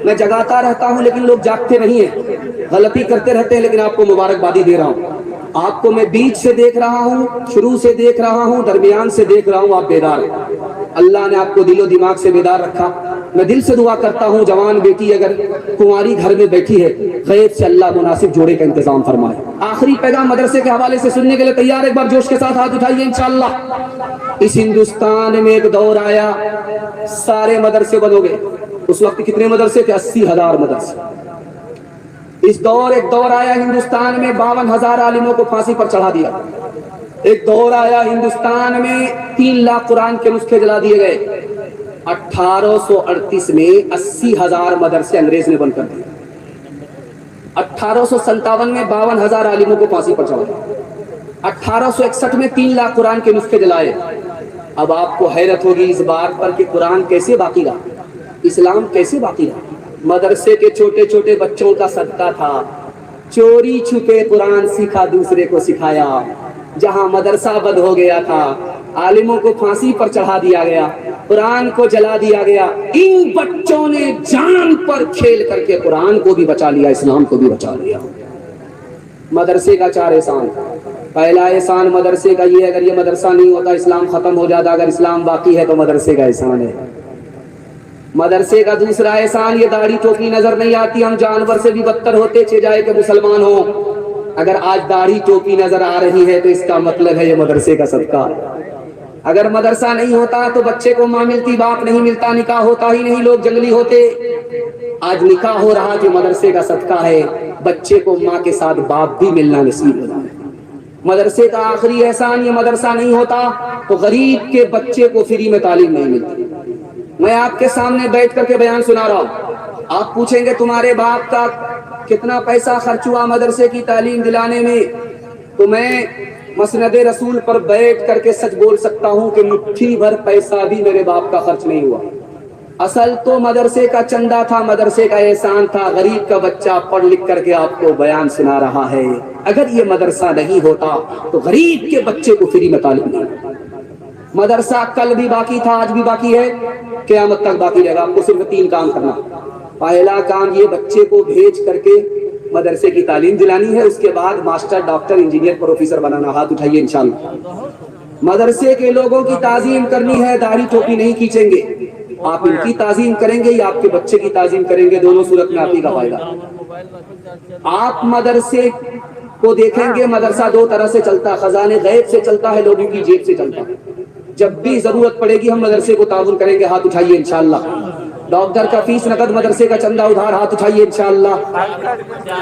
میں جگاتا رہتا ہوں لیکن لوگ جاگتے نہیں ہیں غلطی کرتے رہتے ہیں لیکن آپ کو مبارکبادی دے رہا ہوں آپ کو میں بیچ سے دیکھ رہا ہوں شروع سے دیکھ رہا ہوں درمیان سے دیکھ رہا ہوں آپ بیدار ہیں اللہ نے آپ کو دل و دماغ سے بیدار رکھا میں دل سے دعا کرتا ہوں جوان بیٹی اگر کنواری گھر میں بیٹھی ہے خیر سے اللہ مناسب جوڑے کا انتظام فرمائے آخری پیغام مدرسے کے حوالے سے سننے کے لیے تیار ایک بار جوش کے ساتھ ہاتھ اٹھائیے انشاءاللہ اس ہندوستان میں ایک دور آیا سارے مدرسے بند ہو گئے اس وقت کتنے مدرسے تھے 80,000 مدرسے ایک دور آیا ہندوستان میں 52,000 عالموں کو پھانسی پر چڑھا دیا ایک دور آیا ہندوستان میں 3 لاکھ قرآن کے نسخے جلا دیے گئے 1838 میں 80,000 مدرسے انگریز نے بند کر دیے 1857 میں 52,000 عالموں کو پھانسی پر چڑھا دیا 1861 میں 3 لاکھ قرآن کے نسخے جلائے اب آپ کو حیرت ہوگی اس بات پر کہ قرآن کیسے باقی رہا اسلام کیسے باقی رہا مدرسے کے چھوٹے چھوٹے بچوں کا صدقہ تھا چوری چھپے قرآن سیکھا دوسرے کو سکھایا جہاں مدرسہ بند ہو گیا تھا عالموں کو پھانسی پر چڑھا دیا گیا قرآن کو جلا دیا گیا ان بچوں نے جان پر کھیل کر کے قرآن کو بھی بچا لیا اسلام کو بھی بچا لیا مدرسے کا 4 احسان پہلا احسان مدرسے کا یہ اگر یہ مدرسہ نہیں ہوتا اسلام ختم ہو جاتا اگر اسلام باقی ہے تو مدرسے کا احسان ہے مدرسے کا دوسرا احسان یہ داڑھی ٹوپی نظر نہیں آتی ہم جانور سے بھی بدتر ہوتے چھ جائے کہ مسلمان ہوں اگر آج داڑھی ٹوپی نظر آ رہی ہے تو اس کا مطلب ہے یہ مدرسے کا صدقہ اگر مدرسہ نہیں ہوتا تو بچے کو ماں ملتی باپ نہیں ملتا نکاح ہوتا ہی نہیں لوگ جنگلی ہوتے آج نکاح ہو رہا جو مدرسے کا صدقہ ہے بچے کو ماں کے ساتھ باپ بھی ملنا نصیب ہوتا ہے مدرسے کا آخری احسان یہ مدرسہ نہیں ہوتا تو غریب کے بچے کو فری میں تعلیم نہیں ملتی میں آپ کے سامنے بیٹھ کر کے بیان سنا رہا ہوں آپ پوچھیں گے تمہارے باپ کا کتنا پیسہ خرچ ہوا مدرسے کی تعلیم دلانے میں تو میں مسند رسول پر بیٹھ کر کے سچ بول سکتا ہوں کہ مٹھی بھر پیسہ بھی میرے باپ کا خرچ نہیں ہوا اصل تو مدرسے کا چندہ تھا مدرسے کا احسان تھا غریب کا بچہ پڑھ لکھ کر کے آپ کو بیان سنا رہا ہے اگر یہ مدرسہ نہیں ہوتا تو غریب کے بچے کو فری میں تعلیم نہیں مدرسہ کل بھی باقی تھا آج بھی باقی ہے قیامت تک باقی رہے گا آپ کو صرف 3 کام کرنا پہلا کام یہ بچے کو بھیج کر کے مدرسے کی تعلیم دلانی ہے اس کے بعد ماسٹر ڈاکٹر انجینئر پروفیسر بنانا ہاتھ اٹھائیے انشاءاللہ مدرسے کے لوگوں کی تعظیم کرنی ہے داڑھی ٹوپی نہیں کھینچیں گے آپ ان کی تعظیم کریں گے یا آپ کے بچے کی تعظیم کریں گے؟ دونوں صورت میں آپ ہی کا فائدہ۔ آپ مدرسے کو دیکھیں گے، مدرسہ دو طرح سے چلتا ہے، خزانے غیب سے چلتا ہے، لوگوں کی جیب سے چلتا ہے۔ جب بھی ضرورت پڑے گی ہم مدرسے کو تعاون کریں گے، ہاتھ اٹھائیے انشاءاللہ۔ ڈاکٹر کا فیس نقد، مدرسے کا چندہ ادھار، ہاتھ اٹھائیے انشاءاللہ۔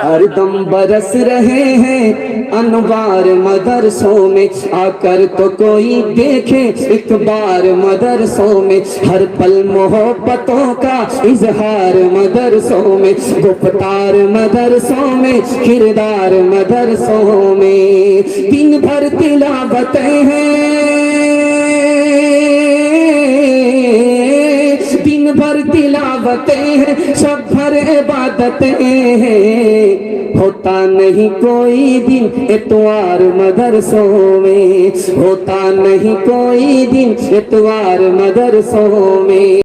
ہر دم برس رہے ہیں انوار مدرسوں میں، آ کر تو کوئی دیکھے ایک بار مدرسوں میں، ہر پل محبتوں کا اظہار مدرسوں میں، گفتار مدرسوں میں، کردار مدرسوں میں، دن بھر تلاوتیں ہیں، دن بھر تلاوتیں ہیں، شب بھر عبادتیں ہیں، ہوتا نہیں کوئی دن اتوار مدرسوں میں، ہوتا نہیں کوئی دن اتوار مدرسوں میں۔